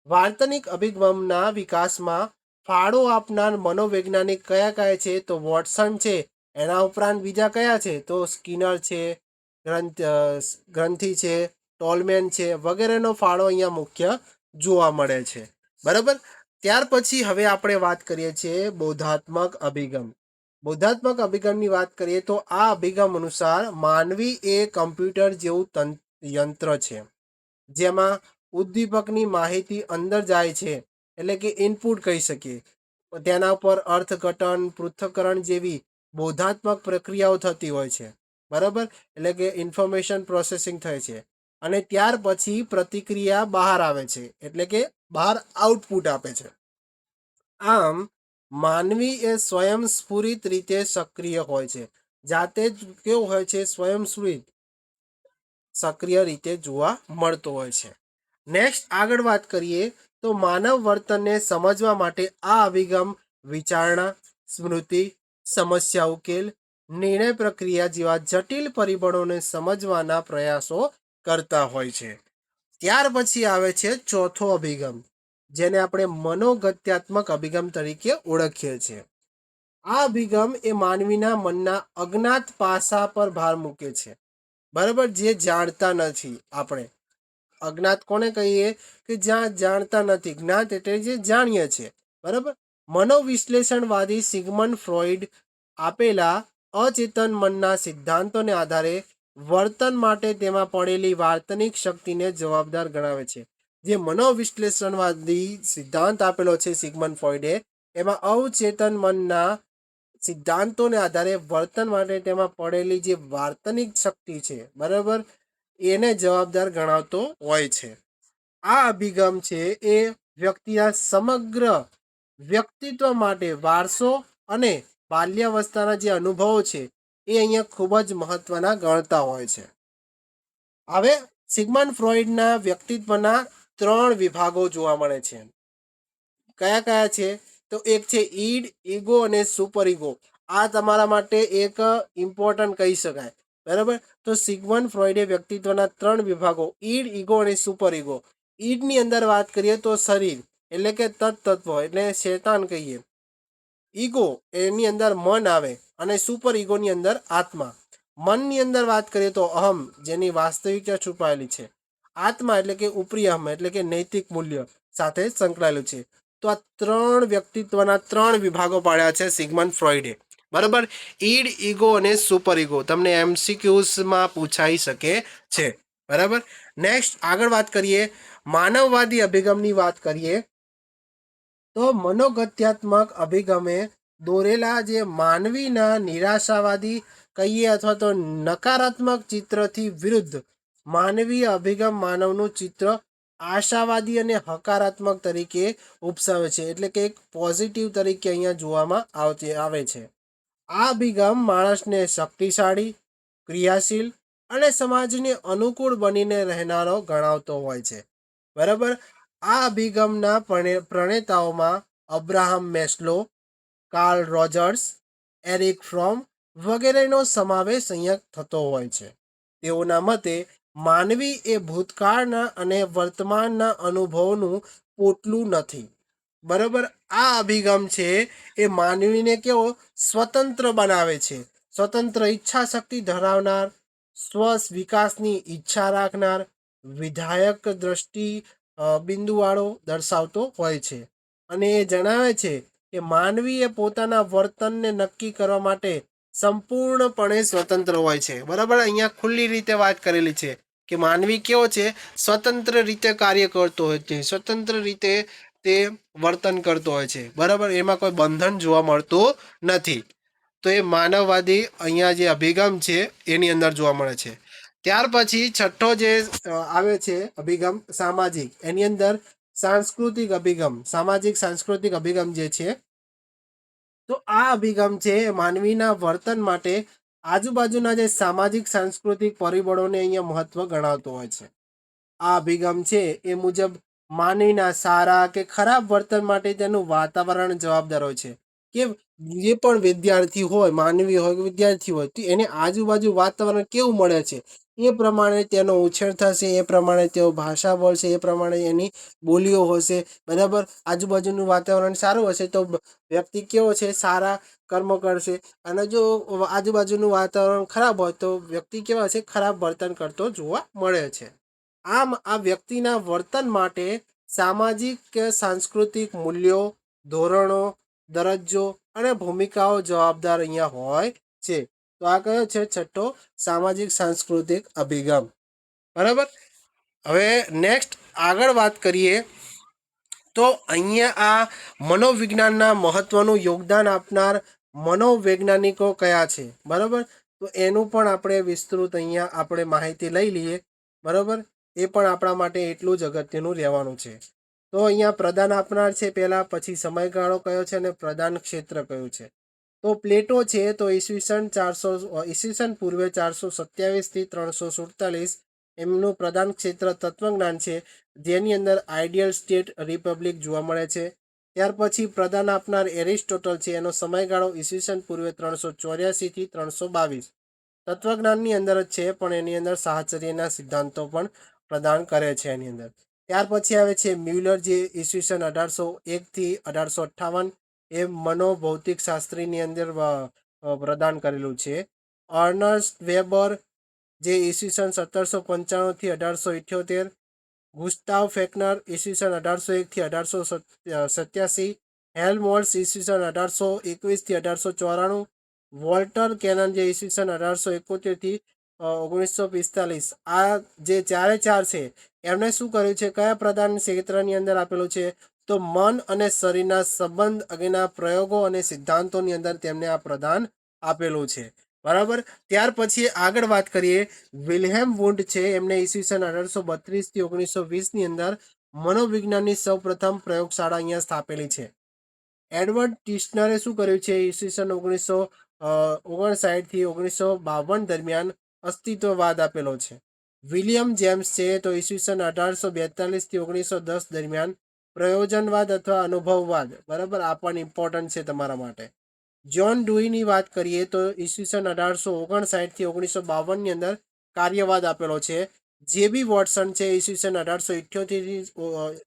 વાર્તનિક અભિગમના વિકાસમાં ફાળો આપનાર મનોવૈજ્ઞાનિક કયા કયા છે, તો વોટસન છે. એના ઉપરાંત બીજા કયા છે, તો સ્કિનર છે, ગ્રંથિ છે, ટોલમેન છે વગેરેનો ફાળો અહીંયા મુખ્ય જોવા મળે છે. બરાબર, ત્યાર પછી હવે આપણે વાત કરીએ છીએ બોધાત્મક અભિગમ. બોધાત્મક અભિગમની વાત કરીએ તો આ અભિગમ અનુસાર માનવી એ કમ્પ્યુટર જેવું યંત્ર છે, જેમાં ઉદ્દીપકની માહિતી અંદર જાય છે, એટલે કે ઇનપુટ કહી શકીએ. તેના પર અર્થઘટન, પૃથ્થકરણ જેવી બોધાત્મક પ્રક્રિયાઓ થતી હોય છે. બરાબર, એટલે કે ઇન્ફોર્મેશન પ્રોસેસિંગ થાય છે. અને ત્યાર પછી પ્રતિક્રિયા બહાર આવે છે, એટલે કે બહાર આઉટપુટ આપે છે. આમ માનવી એ સ્વયંસ્ફુરિત રીતે સક્રિય હોય છે, જાતે જ કેવું હોય છે, સ્વયંસ્ફુરિત સક્રિય રીતે જોવા મળતો હોય છે. નેક્સ્ટ આગળ વાત કરીએ તો માનવ વર્તનને સમજવા માટે આ અભિગમ વિચારણા, સ્મૃતિ, સમસ્યા ઉકેલ, નિર્ણય પ્રક્રિયા જેવા જટિલ પરિબળોને સમજવાના પ્રયાસો કરતા હોય છે. ત્યાર પછી આવે છે ચોથો અભિગમ, જેને આપણે મનોગત્યાત્મક અભિગમ તરીકે ઓળખીએ છીએ. આ અભિગમ એ માનવીના મનના અજ્ઞાત પાસા પર ભાર મૂકે છે. બરાબર, જે જાણતા નથી. આપણે અજ્ઞાત કોને કહીએ? કે જ્યાં જાણતા નથી. જ્ઞાત એટલે જે જાણીએ છીએ. બરાબર. મનોવિશ્લેષણવાદી સિગમન્ડ ફ્રોઈડ આપેલા અચેતન મનના સિદ્ધાંતોને આધારે વર્તન માટે તેમાં પડેલી વાર્તનિક શક્તિને જવાબદાર ગણાવે છે. જે મનોવિશ્લેષણવાદી સિદ્ધાંત આપેલો છે સિગમન્ડ ફ્રોઈડે, એમાં અવચેતન મનના સિદ્ધાંતોને આધારે વર્તન માટે તેમાં પડેલી જે વાર્તનિક શક્તિ છે, બરાબર, એને જવાબદાર ગણાવતો હોય છે. આ અભિગમ છે એ વ્યક્તિના સમગ્ર વ્યક્તિત્વ માટે વારસો અને બાલ્યાવસ્થાના જે અનુભવો છે એ અહીંયા ખૂબ જ મહત્વના ગણતા હોય છે. હવે સિગમન્ડ ફ્રોઈડના વ્યક્તિત્વના 3 વિભાગો જોવા મળે છે. કયા કયા છે? તો એક છે ઈડ, ઈગો અને સુપર ઈગો. આ તમારા માટે એક ઇમ્પોર્ટન્ટ કહી શકાય. બરાબર. તો સિગમન્ડ ફ્રોઈડે વ્યક્તિત્વના 3 વિભાગો ઈડ, ઈગો અને સુપર ઈગો. ઈડની અંદર વાત કરીએ તો શરીર, એટલે કે તત્વ, એટલે શેતાન કહીએ. ઈગો એની અંદર મન આવે અને સુપર ઈગોની અંદર આત્મા. મનની અંદર વાત કરીએ તો અહમ, જેની વાસ્તવિકતા છુપાયેલી છે. આત્મા એટલે કે ઉપરી અહમ, એટલે કે નૈતિક મૂલ્ય સાથે સંકળાયેલું છે. તો આ 3 વ્યક્તિત્વના 3 વિભાગો પાડ્યા છે સિગમન્ડ ફ્રોઈડે. બરાબર. ઈડ, ઈગો અને સુપર ઈગો તમને MCQsમાં પૂછાઈ શકે છે. બરાબર. નેક્સ્ટ આગળ વાત કરીએ માનવવાદી અભિગમની વાત કરીએ તો મનોગત્યાત્મક અભિગમે દોરેલા જે માનવીના નિરાશાવાદી કહીએ અથવા તો નકારાત્મક ચિત્રથી વિરુદ્ધ માનવીય અભિગમ માનવનું ચિત્ર આશાવાદી અને હકારાત્મક તરીકે ઉપસાવે છે, એટલે કે એક પોઝિટિવ તરીકે અહીંયા જોવામાં આવે છે. આ અભિગમ માણસને શક્તિશાળી, ક્રિયાશીલ અને સમાજને અનુકૂળ બનીને રહેનારો ગણાવતો હોય છે. બરાબર. આ અભિગમના પ્રણેતાઓમાં Abraham Maslow, Carl Rogers, Erich Fromm વગેરેનો સમાવેશ અહીંયા થતો હોય છે. તેઓના મતે માનવી એ ભૂતકાળના અને વર્તમાનના અનુભવોનું પોટલું નથી. બરાબર. આ અભિગમ છે એ માનવીને કેવો સ્વતંત્ર બનાવે છે, સ્વતંત્ર ઈચ્છા શક્તિ ધરાવનાર, સ્વ વિકાસની ઈચ્છા રાખનાર, વિધાયક દ્રષ્ટિ બિંદુવાળો દર્શાવતો હોય છે. અને એ જણાવે છે કે માનવીએ પોતાના વર્તનને નક્કી કરવા માટે સંપૂર્ણપણે સ્વતંત્ર હોય છે. બરાબર. અહીંયા ખુલ્લી રીતે વાત કરેલી છે કે માનવી કેવો છે, સ્વતંત્ર રીતે કાર્ય કરતો હોય છે, સ્વતંત્ર રીતે તે વર્તન કરતો હોય છે. બરાબર. એમાં કોઈ બંધન જોવા મળતું નથી. તો એ માનવવાદી અહીંયા જે અભિગમ છે એની અંદર જોવા મળે છે. ત્યાર પછી છઠ્ઠો જે આવે છે અભિગમ સામાજિક, એની અંદર સાંસ્કૃતિક અભિગમ, સામાજિક સાંસ્કૃતિક અભિગમ જે છે, તો આ અભિગમ છે માનવીના વર્તન માટે આજુબાજુના જે સામાજિક સાંસ્કૃતિક પરિબળોને અહીંયા મહત્વ ગણાવતો હોય છે. આ અભિગમ છે એ મુજબ માનવીના સારા કે ખરાબ વર્તન માટે તેનું વાતાવરણ જવાબદાર હોય છે. કે જે પણ વિદ્યાર્થી હોય, માનવી હોય કે વિદ્યાર્થી હોય, તો એને આજુબાજુ વાતાવરણ કેવું મળે છે એ પ્રમાણે તેનો ઉછેર થશે, એ પ્રમાણે તેઓ ભાષા બોલશે, એ પ્રમાણે એની બોલીઓ હશે. બરાબર. આજુબાજુનું વાતાવરણ સારું હશે તો વ્યક્તિ કેવો છે, સારા કર્મો કરશે. અને જો આજુબાજુનું વાતાવરણ ખરાબ હોય તો વ્યક્તિ કેવા છે, ખરાબ વર્તન કરતો જોવા મળે છે. આમ આ વ્યક્તિના વર્તન માટે સામાજિક કે સાંસ્કૃતિક મૂલ્યો, ધોરણો, દરજ્જો અને ભૂમિકાઓ જવાબદાર અહીંયા હોય છે. તો આ કયો છે? છઠ્ઠો સામાજિક સાંસ્કૃતિક અભિગમ. બરાબર. હવે નેક્સ્ટ આગળ વાત કરીએ તો અહીંયા આ મનોવિજ્ઞાનના મહત્વનું યોગદાન આપનાર મનોવૈજ્ઞાનિકો કયા છે. બરાબર. તો એનું પણ આપણે વિસ્તૃત અહીંયા આપણે માહિતી લઈ લઈએ. બરાબર. એ પણ આપણા માટે એટલું જ અગત્યનું રહેવાનું છે. તો અહીંયા પ્રદાન આપનાર છે પહેલાં, પછી સમયગાળો કયો છે અને પ્રદાન ક્ષેત્ર કયું છે. તો પ્લેટો છે તો ઈસવીસન પૂર્વે 427 થી 347 એમનું પ્રદાન ક્ષેત્ર તત્વજ્ઞાન છે, જેની અંદર આઈડિયલ સ્ટેટ રિપબ્લિક જોવા મળે છે. ત્યાર પછી પ્રદાન આપનાર એરિસ્ટોટલ છે, એનો સમયગાળો ઈસવીસન પૂર્વે 384 થી 322 તત્વજ્ઞાનની અંદર જ છે, પણ એની અંદર સાહચર્યના સિદ્ધાંતો પણ પ્રદાન કરે છે એની અંદર. ત્યાર પછી આવે છે મ્યુલર, જે ઈસવીસન 1801 થી 1858 એ મનોભૌતિક શાસ્ત્રીની અંદર પ્રદાન કરેલું છે. અર્નસ્ટ વેબર, જે ઈસવીસન 1795 થી 1878, ગુસ્તાવ ફેકનર ઈસવીસન 1801 થી 1887, હેલ્મહોલ્ટ્ઝ ઈસવીસન 1821 થી 1894, વોલ્ટર કેનન જે ઈસવીસન 1871 થી 1945. આ જે ચારે ચાર છે એમણે શું કર્યું છે, કયા પ્રદાન ક્ષેત્રની અંદર આપેલું છે, તો મન અને શરીરના સંબંધ અંગેના પ્રયોગો અને સિદ્ધાંતોની અંદર તેમને આ પ્રદાન આપેલું છે. બરાબર. ત્યાર પછી આગળ વાત કરીએ, વિલ્હેમ વુન્ડ છે, એમને ઈસવીસન 1832 થી 1920 ની અંદર મનોવિજ્ઞાનની સૌપ્રથમ પ્રયોગશાળા અહીંયા સ્થાપેલી છે. એડવર્ડ ટિસ્નરે શું કર્યું છે, ઈસવીસન 1959 થી 1952 દરમિયાન અસ્તિત્વવાદ આપેલો છે. વિલિયમ જેમ્સ છે તો ઈસવીસન 1842 થી 1910 દરમિયાન પ્રયોજનવાદ અથવા અનુભવવાદ, બરાબર, આ પણ ઇમ્પોર્ટન્ટ છે તમારા માટે. જ્હોન ડુઈની વાત કરીએ તો ઈસવીસન 1859 થી 1952 ની અંદર કાર્યવાદ આપેલો છે. જેબી વોટસન છે, ઈસવીસન 1878 થી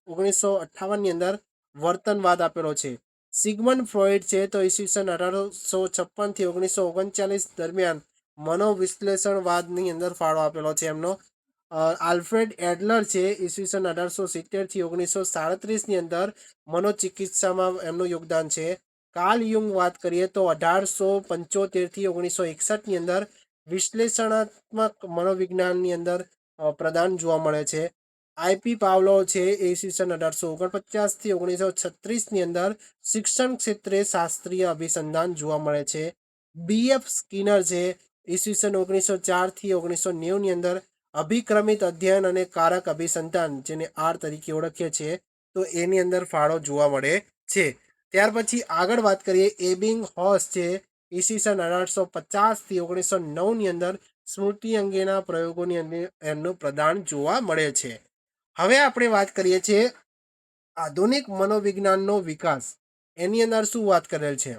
1958 ની અંદર વર્તનવાદ આપેલો છે. સિગમન્ડ ફ્રોઇડ છે તો ઈસવીસન 1856 થી 1939 દરમિયાન મનોવિશ્લેષણવાદની અંદર ફાળો આપેલો છે એમનો. આલ્ફ્રેડ એડલર છે, ઈસવીસન 1870 થી 1937 ની અંદર મનોચિકિત્સામાં એમનું યોગદાન છે. કાર્લ યુંગ વાત કરીએ તો 1875 થી 1961 ની અંદર વિશ્લેષણાત્મક મનોવિજ્ઞાનની અંદર પ્રદાન જોવા મળે છે. આઈપી પાવલોવ છે, ઈસવીસન 1849 થી 1936 ની અંદર શિક્ષણ ક્ષેત્રે શાસ્ત્રીય અભિસંધાન જોવા મળે છે. બીએફ સ્કિનર છે, ઈસવીસન 1904 થી 1990 ની અંદર અભિક્રમિત અધ્યયન અને કારક અભિસંધાન, જેને આર તરીકે ઓળખીએ છીએ, તો એની અંદર ફાળો જોવા મળે છે. ત્યાર પછી આગળ વાત કરીએ, એબિંગ હોસ છે, ઈસવીસન 1850 થી 1909 ની અંદર સ્મૃતિ અંગેના પ્રયોગોની અંદર એમનું પ્રદાન જોવા મળે છે. હવે આપણે વાત કરીએ છીએ આધુનિક મનોવિજ્ઞાનનો વિકાસ, એની અંદર શું વાત કરેલ છે,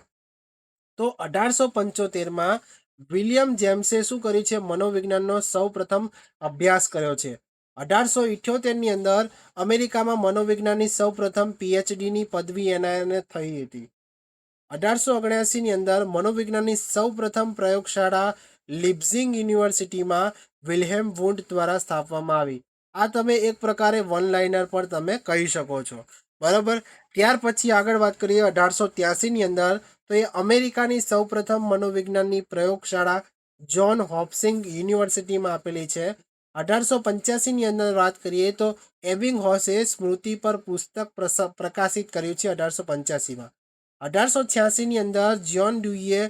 તો 1875 વિલિયમ જેમ્સે શું કર્યું છે, મનોવિજ્ઞાનનો સૌ પ્રથમ અભ્યાસ કર્યો છે. 1878 ની અંદર અમેરિકામાં મનોવિજ્ઞાનની સૌ પ્રથમ પીએચડીની પદવી એનાયત થઈ હતી. 1879 ની અંદર મનોવિજ્ઞાનની સૌ પ્રથમ પ્રયોગશાળા લિપ્ઝિગ યુનિવર્સિટીમાં વિલ્હેમ વુન્ડ દ્વારા સ્થાપવામાં આવી. આ તમે એક પ્રકારે વન લાઇનર પણ તમે કહી શકો છો. બરાબર. ત્યાર પછી આગળ વાત કરીએ 1883 ની અંદર, તો એ અમેરિકાની સૌ પ્રથમ મનોવિજ્ઞાનની પ્રયોગશાળા જ્હોન હોપકિન્સ યુનિવર્સિટીમાં આપેલી છે. 1885 ની અંદર વાત કરીએ તો એબિંગ હોસે સ્મૃતિ પર પુસ્તક પ્રકાશિત કર્યું છે 1885માં. 1886 ની અંદર જ્હોન ડ્યુઈએ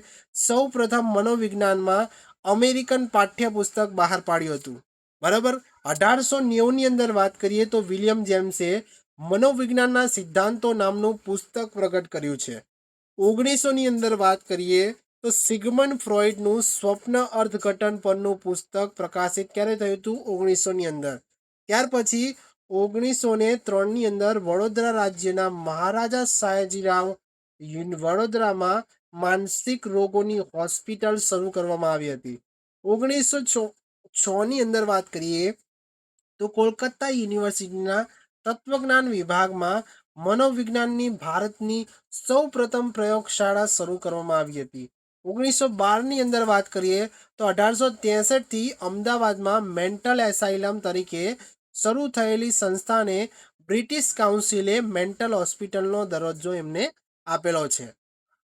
સૌ પ્રથમ મનોવિજ્ઞાનમાં અમેરિકન પાઠ્યપુસ્તક બહાર પાડ્યું હતું. બરાબર. 1890 ની અંદર વાત કરીએ તો વિલિયમ જેમ્સે મનોવિજ્ઞાનના સિદ્ધાંતો નામનું પુસ્તક પ્રગટ કર્યું છે. 1900 ની અંદર વાત કરીએ તો સિગમન્ડ ફ્રોઇડનું સ્વપ્ન અર્થઘટન પરનું પુસ્તક પ્રકાશિત ક્યારે થયું હતું, 1900 ની અંદર. ત્યાર પછી 1903 ની અંદર વડોદરા રાજ્યના મહારાજા સયાજીરાવ વડોદરામાં માનસિક રોગોની હોસ્પિટલ શરૂ કરવામાં આવી હતી. 1906 ની અંદર વાત કરીએ તો કોલકાતા યુનિવર્સિટીના તત્વજ્ઞાન વિભાગમાં મનોવિજ્ઞાનની ભારતની સૌ પ્રથમ પ્રયોગશાળા શરૂ કરવામાં આવી હતી. 1912 ની અંદર વાત કરીએ તો 1863 થી અમદાવાદમાં મેન્ટલ એસાઇલમ તરીકે શરૂ થયેલી સંસ્થાને બ્રિટિશ કાઉન્સિલે મેન્ટલ હોસ્પિટલનો દરજ્જો એમને આપેલો છે.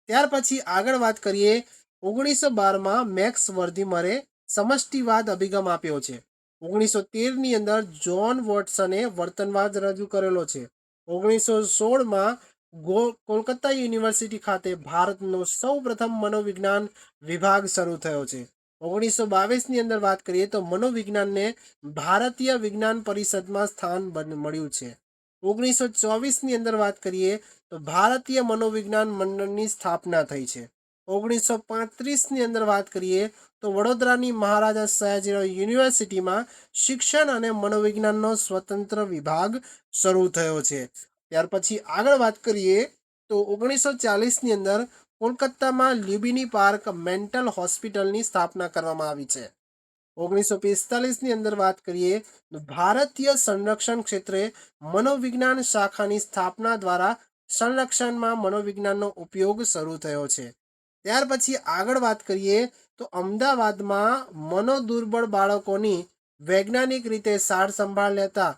ત્યાર પછી આગળ વાત કરીએ, 1912માં મેક્સ વર્ધીમરે સમષ્ટિવાદ અભિગમ આપ્યો છે. 1913 ની અંદર જ્હોન વોટસને વર્તનવાદ રજૂ કરેલો છે. 1916માં કોલકાતા યુનિવર્સિટી ખાતે ભારતનો સૌ પ્રથમ મનોવિજ્ઞાન વિભાગ શરૂ થયો છે. 1922ની અંદર વાત કરીએ તો મનોવિજ્ઞાનને ભારતીય વિજ્ઞાન પરિષદમાં સ્થાન મળ્યું છે. 1924ની અંદર વાત કરીએ તો ભારતીય મનોવિજ્ઞાન મંડળની સ્થાપના થઈ છે. 1935ની અંદર વાત કરીએ તો વડોદરાની મહારાજા સયાજીરાવ યુનિવર્સિટીમાં શિક્ષણ અને મનોવિજ્ઞાનનો સ્વતંત્ર વિભાગ શરૂ થયો છે. ત્યાર પછી આગળ વાત કરીએ તો 1940ની અંદર કોલકાતામાં લ્યુમ્બિની પાર્ક મેન્ટલ હોસ્પિટલની સ્થાપના કરવામાં આવી છે. 1945ની અંદર વાત કરીએ તો ભારતીય સંરક્ષણ ક્ષેત્રે મનોવિજ્ઞાન શાખાની સ્થાપના દ્વારા સંરક્ષણમાં મનોવિજ્ઞાનનો ઉપયોગ શરૂ થયો છે. ત્યાર પછી આગળ વાત કરીએ તો અમદાવાદમાં મનોદુર્બળ બાળકોની વૈજ્ઞાનિક રીતે સાર સંભાળ લેતા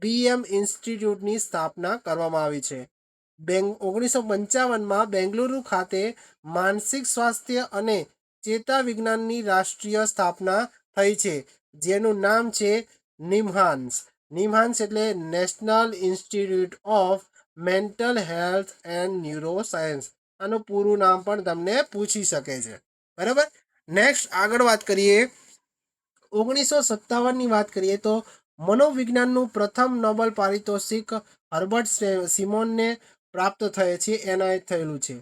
BM ઇન્સ્ટિટ્યૂટની સ્થાપના કરવામાં આવી છે. 1955માં બેંગલુરુ ખાતે માનસિક સ્વાસ્થ્ય અને ચેતા વિજ્ઞાનની રાષ્ટ્રીય સ્થાપના થઈ છે, જેનું નામ છે નિમ્હાન્સ. નિમ્હાન્સ એટલે national Institute of Mental Health and Neuro science. આનું પૂરું નામ પણ તમને પૂછી શકે છે. બરાબર. નેક્સ્ટ આગળ વાત કરીએ 1957ની વાત કરીએ તો મનોવિજ્ઞાનનું પ્રથમ નોબેલ પારિતોષિક હર્બર્ટ સિમોનને પ્રાપ્ત થયે છે, એનાયત થયેલું છે.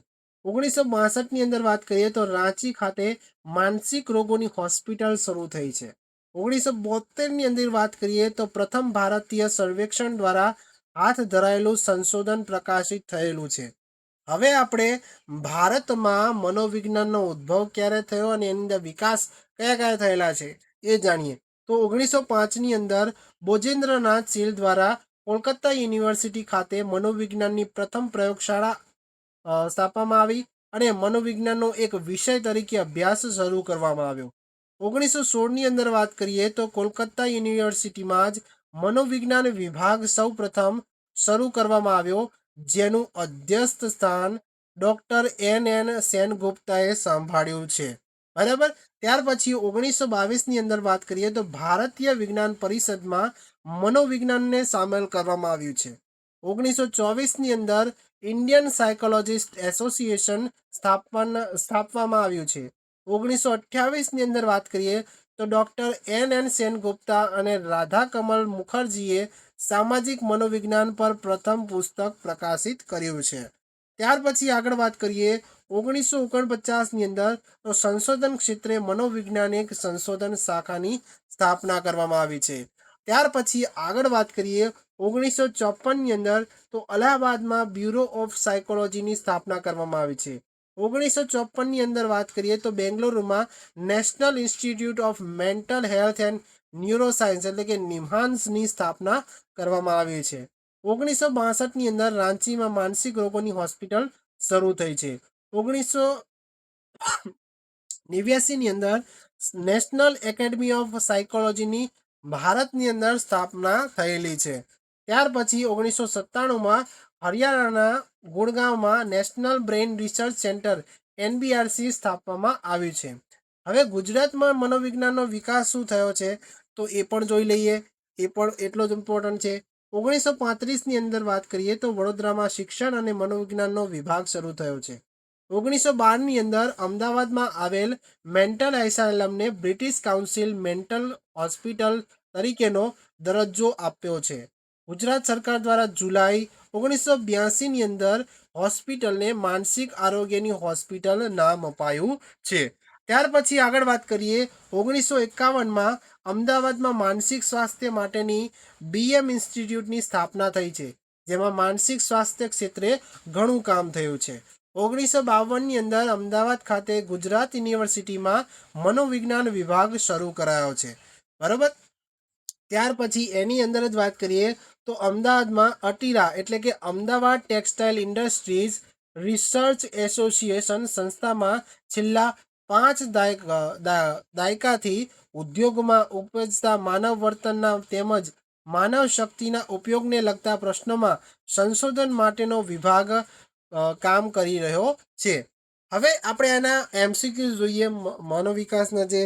1962ની અંદર વાત કરીએ તો રાંચી ખાતે માનસિક રોગોની હોસ્પિટલ શરૂ થઈ છે. 1972ની અંદર વાત કરીએ તો પ્રથમ ભારતીય સર્વેક્ષણ દ્વારા હાથ ધરાયેલું સંશોધન પ્રકાશિત થયેલું છે. હવે આપણે ભારતમાં મનોવિજ્ઞાનનો ઉદ્ભવ ક્યારે થયો અને એની અંદર વિકાસ કયા કયા થયેલા છે એ જાણીએ. તો 1905ની અંદર બોજેન્દ્રનાથ ચીલ દ્વારા કોલકાતા યુનિવર્સિટી ખાતે મનોવિજ્ઞાનની પ્રથમ પ્રયોગશાળા સ્થાપવામાં આવી અને મનોવિજ્ઞાનનો એક વિષય તરીકે અભ્યાસ શરૂ કરવામાં આવ્યો. 1916ની અંદર વાત કરીએ તો કોલકાતા યુનિવર્સિટીમાં જ મનોવિજ્ઞાન વિભાગ સૌ પ્રથમ શરૂ કરવામાં આવ્યો, જેનું અધ્યસ્થ સ્થાન ડૉક્ટર NN સેનગુપ્તાએ સંભાળ્યું છે. બરાબર. ત્યાર પછી 1922ની અંદર વાત કરીએ તો ભારતીય વિજ્ઞાન પરિષદમાં મનોવિજ્ઞાનને સામેલ કરવામાં આવ્યું છે. 1924ની અંદર ઇન્ડિયન સાયકોલોજિસ્ટ એસોસિએશન સ્થાપવામાં આવ્યું છે. 1928ની અંદર વાત કરીએ તો ડૉક્ટર NN સેનગુપ્તા અને રાધાકમલ મુખર્જીએ સામાજિક મનોવિજ્ઞાન પર પ્રથમ પુસ્તક પ્રકાશિત કર્યું છે. ત્યાર પછી આગળ વાત કરીએ 1949ની અંદર તો સંશોધન ક્ષેત્રે મનોવૈજ્ઞાનિક સંશોધન શાખાની સ્થાપના કરવામાં આવી છે. ત્યાર પછી આગળ વાત કરીએ 1954ની અંદર તો અલ્હાબાદમાં બ્યુરો ઓફ સાયકોલોજીની સ્થાપના કરવામાં આવી છે. 1954ની અંદર વાત કરીએ તો બેંગલુરુમાં National Institute of Mental Health and Neuro Science એટલે કે નિમ્હાન્સની સ્થાપના કરવામાં આવી છે. 1962ની અંદર રાંચીમાં માનસિક રોગોની હોસ્પિટલ શરૂ થઈ છે. 1989ની અંદર નેશનલ એકેડમી ઓફ સાયકોલોજીની ભારતની અંદર સ્થાપના થયેલી છે. ત્યાર પછી 1997માં હરિયાણાના ગુડગાંવમાં National Brain Research Centre NBRC સ્થાપવામાં આવ્યું છે. હવે ગુજરાતમાં મનોવિજ્ઞાનનો વિકાસ શું થયો છે તો એ પણ જોઈ લઈએ, એ પણ એટલો જ ઇમ્પોર્ટન્ટ છે. 1935ની અંદર વાત કરીએ તો વડોદરામાં શિક્ષણ અને મનોવિજ્ઞાનનો વિભાગ શરૂ થયો છે. 1912ની અંદર અમદાવાદમાં આવેલ મેન્ટલ એસાયલમને બ્રિટિશ કાઉન્સિલ મેન્ટલ હોસ્પિટલ તરીકેનો દરજ્જો આપ્યો છે. ગુજરાત સરકાર દ્વારા જુલાઈ 1982ની અંદર હોસ્પિટલને માનસિક આરોગ્યની હોસ્પિટલ નામ અપાયું છે. ત્યાર પછી આગળ વાત કરીએ 1951માં અમદાવાદમાં માનસિક સ્વાસ્થ્ય માટેની BM ઇન્સ્ટિટ્યૂટની સ્થાપના થઈ છે, જેમાં માનસિક સ્વાસ્થ્ય ક્ષેત્રે ઘણું કામ થયું છે. 1952ની અંદર અમદાવાદ ખાતે ગુજરાત યુનિવર્સિટીમાં મનોવિજ્ઞાન વિભાગ શરૂ કરાયો છે. બરાબર. ત્યાર પછી એની અંદર જ વાત કરીએ તો અમદાવાદમાં અટીરા એટલે કે Ahmedabad textile industries research association સંસ્થામાં છેલ્લા 5 દાયકાથી ઉદ્યોગમાં ઉપજતા માનવ વર્તનના તેમજ માનવ શક્તિના ઉપયોગને લગતા પ્રશ્નોમાં સંશોધન માટેનો વિભાગ કામ કરી રહ્યો છે. હવે આપણે આના MCQ જોઈએ. મનોવિકાસના જે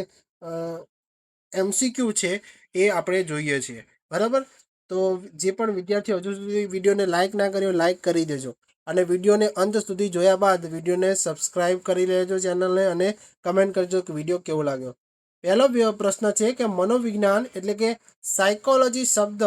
MCQ છે એ આપણે જોઈએ છીએ. બરાબર. તો જે પણ વિદ્યાર્થીઓ હજુ સુધી વિડીયોને લાઇક ના કર્યો લાઇક કરી દેજો અને વિડીયોને અંત સુધી જોયા બાદ વિડીયોને સબસ્ક્રાઈબ કરી લેજો ચેનલને અને કમેન્ટ કરજો કે વિડીયો કેવો લાગ્યો. પહેલો પ્રશ્ન છે કે મનોવિજ્ઞાન એટલે કે સાયકોલોજી શબ્દ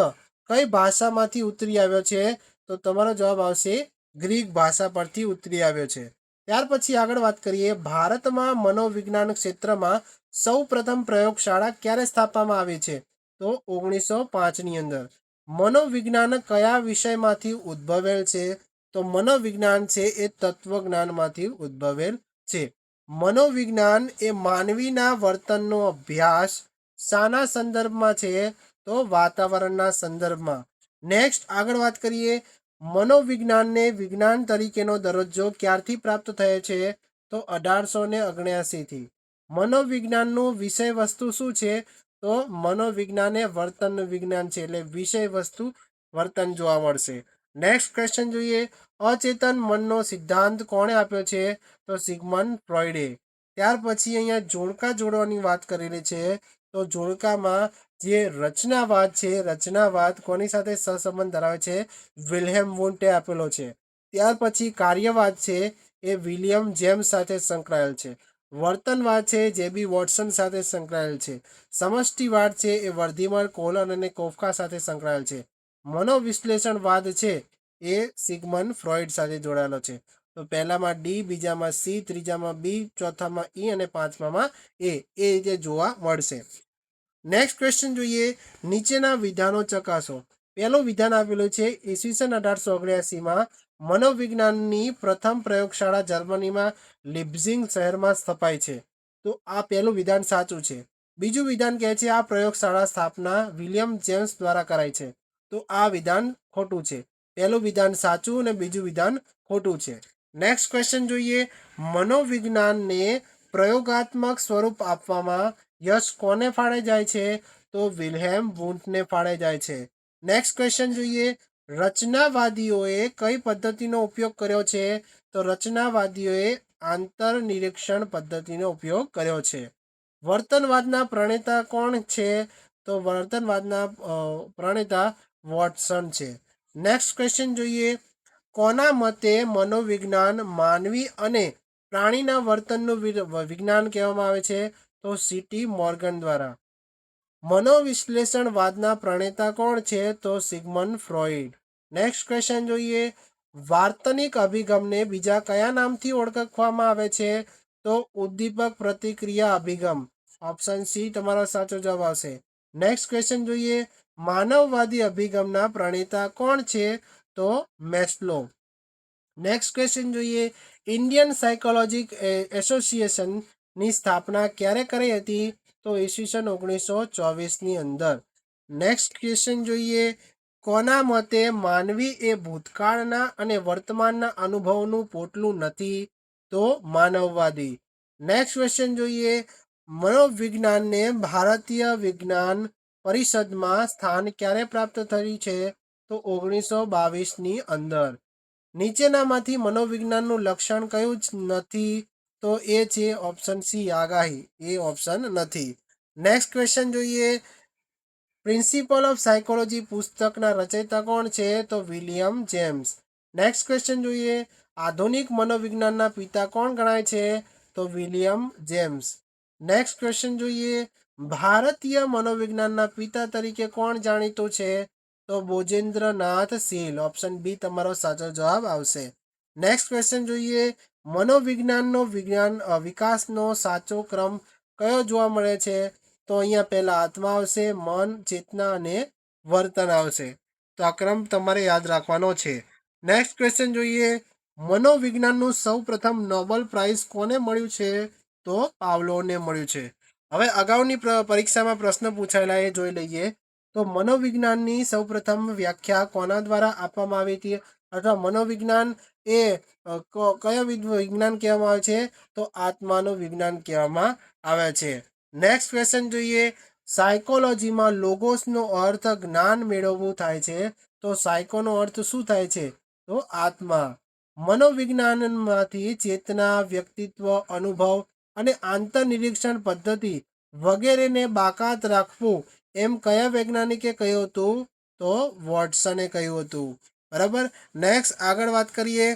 કઈ ભાષામાંથી ઉતરી આવ્યો છે? તો તમારો જવાબ આવશે ગ્રીક ભાષા પરથી ઉતરી આવ્યો છે. ત્યાર પછી આગળ વાત કરીએ, ભારતમાં મનોવિજ્ઞાન ક્ષેત્રમાં સૌ પ્રથમ પ્રયોગશાળા ક્યારે સ્થાપવામાં આવી છે? તો 1905ની અંદર. મનોવિજ્ઞાન કયા વિષયમાંથી ઉદ્ભવેલ છે? તો મનોવિજ્ઞાન છે એ તત્વજ્ઞાનમાંથી ઉદ્ભવેલ છે. મનોવિજ્ઞાન એ માનવીના વર્તનનો અભ્યાસ શાના સંદર્ભમાં છે? તો વાતાવરણના સંદર્ભમાં. નેક્સ્ટ આગળ વાત કરીએ, મનોવિજ્ઞાનને વિજ્ઞાન તરીકેનો દરજ્જો ક્યારથી પ્રાપ્ત થયો છે? તો 1879થી. મનોવિજ્ઞાનનું વિષય વસ્તુ શું છે? તો મનોવિજ્ઞાન એ વર્તનનું વિજ્ઞાન છે, એટલે વિષય વસ્તુ વર્તન જોવા મળશે. નેક્સ્ટ ક્વેશ્ચન જોઈએ, અચેતન મનનો સિદ્ધાંત કોણે આપ્યો છે? તો સિગમન્ડ ફ્રોઈડે. ત્યાર પછી અહીંયા જોડકા જોડવાની વાત કરેલી છે. તો જોડકામાં જે રચનાવાદ છે, રચનાવાદ કોની સાથે સહસંબંધ ધરાવે છે? વિલ્હેમ વુન્ટે આપેલો છે. ત્યાર પછી કાર્યવાદ છે એ વિલિયમ જેમ્સ સાથે સંકળાયેલ છે. વર્તનવાદ છે જેબી વોટસન સાથે સંકળાયેલ છે. સમષ્ટિવાદ છે એ વર્ધીમાન કોલન અને કોફકા સાથે સંકળાયેલ છે. મનોવિશ્લેષણવાદ છે એ સિગમન્ડ ફ્રોઈડ સાથે જોડાયેલો છે. તો પહેલામાં ડી, બીજામાં સી, ત્રીજામાં બી, ચોથામાં ઈ અને પાંચમામાં એ રીતે જોવા મળશે. નેક્સ્ટ ક્વેશ્ચન જોઈએ, નીચેના વિધાનો ચકાસો. પહેલું વિધાન આપેલું છે, ઈસવીસન 1879માં મનોવિજ્ઞાનની પ્રથમ પ્રયોગશાળા જર્મનીમાં લિપ્ઝિગ શહેરમાં સ્થપાઈ છે. તો આ પહેલું વિધાન સાચું છે. બીજું વિધાન કહે છે આ પ્રયોગશાળા સ્થાપના વિલિયમ જેમ્સ દ્વારા કરાઈ છે. તો આ વિધાન ખોટું છે. પહેલું વિધાન સાચું અને બીજું વિધાન ખોટું છે. નેક્સ્ટ ક્વેશ્ચન જોઈએ, મનોવિજ્ઞાનને પ્રયોગાત્મક સ્વરૂપ આપવામાં યશ કોને ફાળે જાય છે? તો વિલ્હેમ વુન્ટને ફાળે જાય છે. નેક્સ્ટ ક્વેશ્ચન જોઈએ, રચનાવાદીઓએ કઈ પદ્ધતિનો ઉપયોગ કર્યો છે? તો રચનાવાદીઓએ આંતરનિરીક્ષણ પદ્ધતિનો ઉપયોગ કર્યો છે. વર્તનવાદના પ્રણેતા કોણ છે? તો વર્તનવાદના પ્રણેતા વોટસન છે. નેક્સ્ટ ક્વેશ્ચન જોઈએ, કોના મતે મનોવિજ્ઞાન માનવી અને પ્રાણીના વર્તનનું વિજ્ઞાન કહેવામાં આવે છે? તો સીટી મોર્ગન દ્વારા. મનોવિશ્લેષણવાદના પ્રણેતા કોણ છે? તો સિગમન્ડ ફ્રોઈડ. નેક્સ્ટ ક્વેશ્ચન જોઈએ, વાર્તનિક અભિગમને બીજા કયા નામથી ઓળખવામાં આવે છે? તો ઉદ્દીપક પ્રતિક્રિયા અભિગમ. ઓપ્શન સી તમારો સાચો જવાબ આવશે. નેક્સ્ટ ક્વેશ્ચન જોઈએ, માનવવાદી અભિગમના પ્રણેતા કોણ છે? તો મેસ્લો. નેક્સ્ટ ક્વેશ્ચન જોઈએ, ઇન્ડિયન સાયકોલોજી એસોસિએશનની સ્થાપના ક્યારે કરી હતી? તો ઈસવીસન 1924ની અંદર. નેક્સ્ટ ક્વેશ્ચન જોઈએ, કોના મતે માનવી એ ભૂતકાળના અને વર્તમાનના અનુભવનું પોટલું નથી? તો માનવવાદી. નેક્સ્ટ ક્વેશ્ચન જોઈએ, મનોવિજ્ઞાનને ભારતીય વિજ્ઞાન પરિષદમાં સ્થાન ક્યારે પ્રાપ્ત થયું છે? તો 1922ની અંદર. નીચેનામાંથી મનોવિજ્ઞાનનું લક્ષણ કયું જ નથી? તો એ છે ઓપ્શન સી આગાહી. એ ઓપ્શન નથી. નેક્સ્ટ ક્વેશ્ચન જોઈએ, પ્રિન્સિપલ ઓફ સાયકોલોજી પુસ્તકના રચયિતા કોણ છે? તો વિલિયમ જેમ્સ. નેક્સ્ટ ક્વેશ્ચન જોઈએ, આધુનિક મનોવિજ્ઞાનના પિતા કોણ ગણાય છે? તો વિલિયમ જેમ્સ. નેક્સ્ટ ક્વેશ્ચન જોઈએ, ભારતીય મનોવિજ્ઞાનના પિતા તરીકે કોણ જાણીતું છે? તો બોજેન્દ્રનાથ સીલ. ઓપ્શન બી તમારો સાચો જવાબ આવશે. નેક્સ્ટ ક્વેશ્ચન જોઈએ, મનોવિજ્ઞાનનો વિકાસનો સાચો ક્રમ કયો જોવા મળે છે? તો અહીંયા પહેલા આત્મા આવશે, મન, ચેતના અને વર્તન આવશે. તો આ ક્રમ તમારે યાદ રાખવાનો છે. નેક્સ્ટ ક્વેશ્ચન જોઈએ, મનોવિજ્ઞાનનું સૌ પ્રથમ નોબેલ પ્રાઇઝ કોને મળ્યું છે? તો પાવલોને મળ્યું છે. હવે અગાઉની પરીક્ષામાં પ્રશ્ન પૂછાયેલા એ જોઈ લઈએ. તો મનોવિજ્ઞાનની સૌપ્રથમ વ્યાખ્યા કોના દ્વારા આપવામાં આવી હતી? અથવા મનોવિજ્ઞાન એ કયો વિજ્ઞાન કહેવામાં આવે છે? તો આત્માનું વિજ્ઞાન કહેવામાં આવે છે. નેક્સ્ટ ક્વેશ્ચન જોઈએ, સાયકોલોજીમાં લોગોસનો અર્થ જ્ઞાન મેળવવું થાય છે. તો સાયકોનો અર્થ શું થાય છે? તો આત્મા. મનોવિજ્ઞાનમાંથી ચેતના, વ્યક્તિત્વ, અનુભવ અને આંતરનિરીક્ષણ પદ્ધતિ વગેરેને બાકાત રાખવું એમ કયા વૈજ્ઞાનિકે કહ્યું હતું? તો વોટસને કહ્યું હતું. બરાબર. નેક્સ્ટ આગળ વાત કરીએ,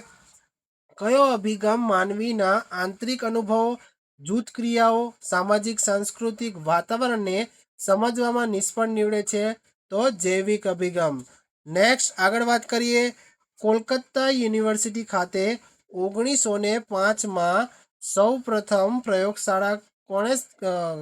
કયો અભિગમ માનવીના આંતરિક અનુભવો જૂથ ક્રિયાઓ સામાજિક સાંસ્કૃતિક વાતાવરણને સમજવામાં નિષ્ફળ નીવડે છે તો જૈવિક અભિગમ. નેક્સ્ટ આગળ વાત કરીએ. કોલકાતા યુનિવર્સિટી ખાતે 1905માં સૌ પ્રથમ પ્રયોગશાળા કોણે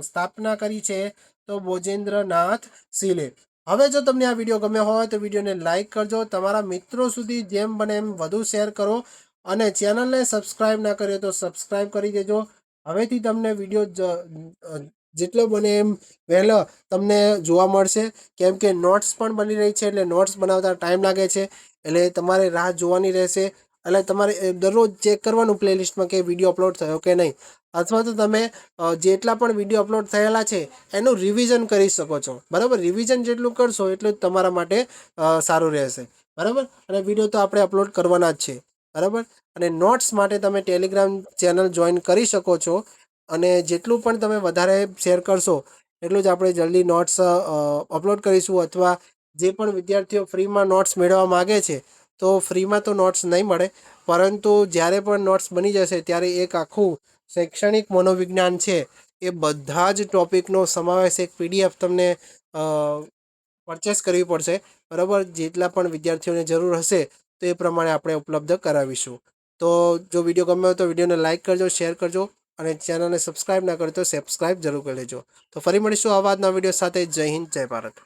સ્થાપના કરી છે તો બોજેન્દ્રનાથ સિલે. હવે જો તમને આ વિડીયો ગમ્યો હોય તો વિડીયોને લાઇક કરજો, તમારા મિત્રો સુધી જેમ બને એમ વધુ શેર કરો અને ચેનલને સબસ્ક્રાઈબ ના કર્યો તો સબસ્ક્રાઈબ કરી દેજો. હવેથી તમને વિડીયો જેટલો બને એમ વહેલો તમને જોવા મળશે, કેમ કે નોટ્સ પણ બની રહી છે એટલે નોટ્સ બનાવતા ટાઈમ લાગે છે એટલે તમારે રાહ જોવાની રહેશે. એટલે તમારે દરરોજ ચેક કરવાનું પ્લેલિસ્ટમાં કે વિડીયો અપલોડ થયો કે નહીં, અથવા તો તમે જેટલા પણ વિડીયો અપલોડ થયેલા છે એનું રિવિઝન કરી શકો છો. બરાબર, રિવિઝન જેટલું કરશો એટલું જ તમારા માટે સારું રહેશે. બરાબર, અને વિડીયો તો આપણે અપલોડ કરવાના જ છે. બરાબર, અને નોટ્સ માટે તમે ટેલિગ્રામ ચેનલ જોઈન કરી શકો છો અને જેટલું પણ તમે વધારે શેર કરશો એટલું જ આપણે જલ્દી નોટ્સ અપલોડ કરીશું. અથવા જે પણ વિદ્યાર્થીઓ ફ્રીમાં નોટ્સ મેળવવા માગે છે તો ફ્રીમાં તો નોટ્સ નહીં મળે, પરંતુ જ્યારે પણ નોટ્સ બની જશે ત્યારે એક આખું શૈક્ષણિક મનોવિજ્ઞાન છે એ બધા જ ટોપિકનો સમાવેશ એક પીડીએફ તમને પરચેસ કરવી પડશે. બરાબર, જેટલા પણ વિદ્યાર્થીઓને જરૂર હશે તો એ પ્રમાણે આપણે ઉપલબ્ધ કરાવીશું. તો જો વિડીયો ગમ્યો હોય તો વિડીયોને લાઇક કરજો, શેર કરજો અને ચેનલને સબસ્ક્રાઈબ ના કરો તો સબસ્ક્રાઈબ જરૂર કરી લેજો. તો ફરી મળીશું આવા જ નવા વિડીયો સાથે. જય હિન્દ, જય ભારત.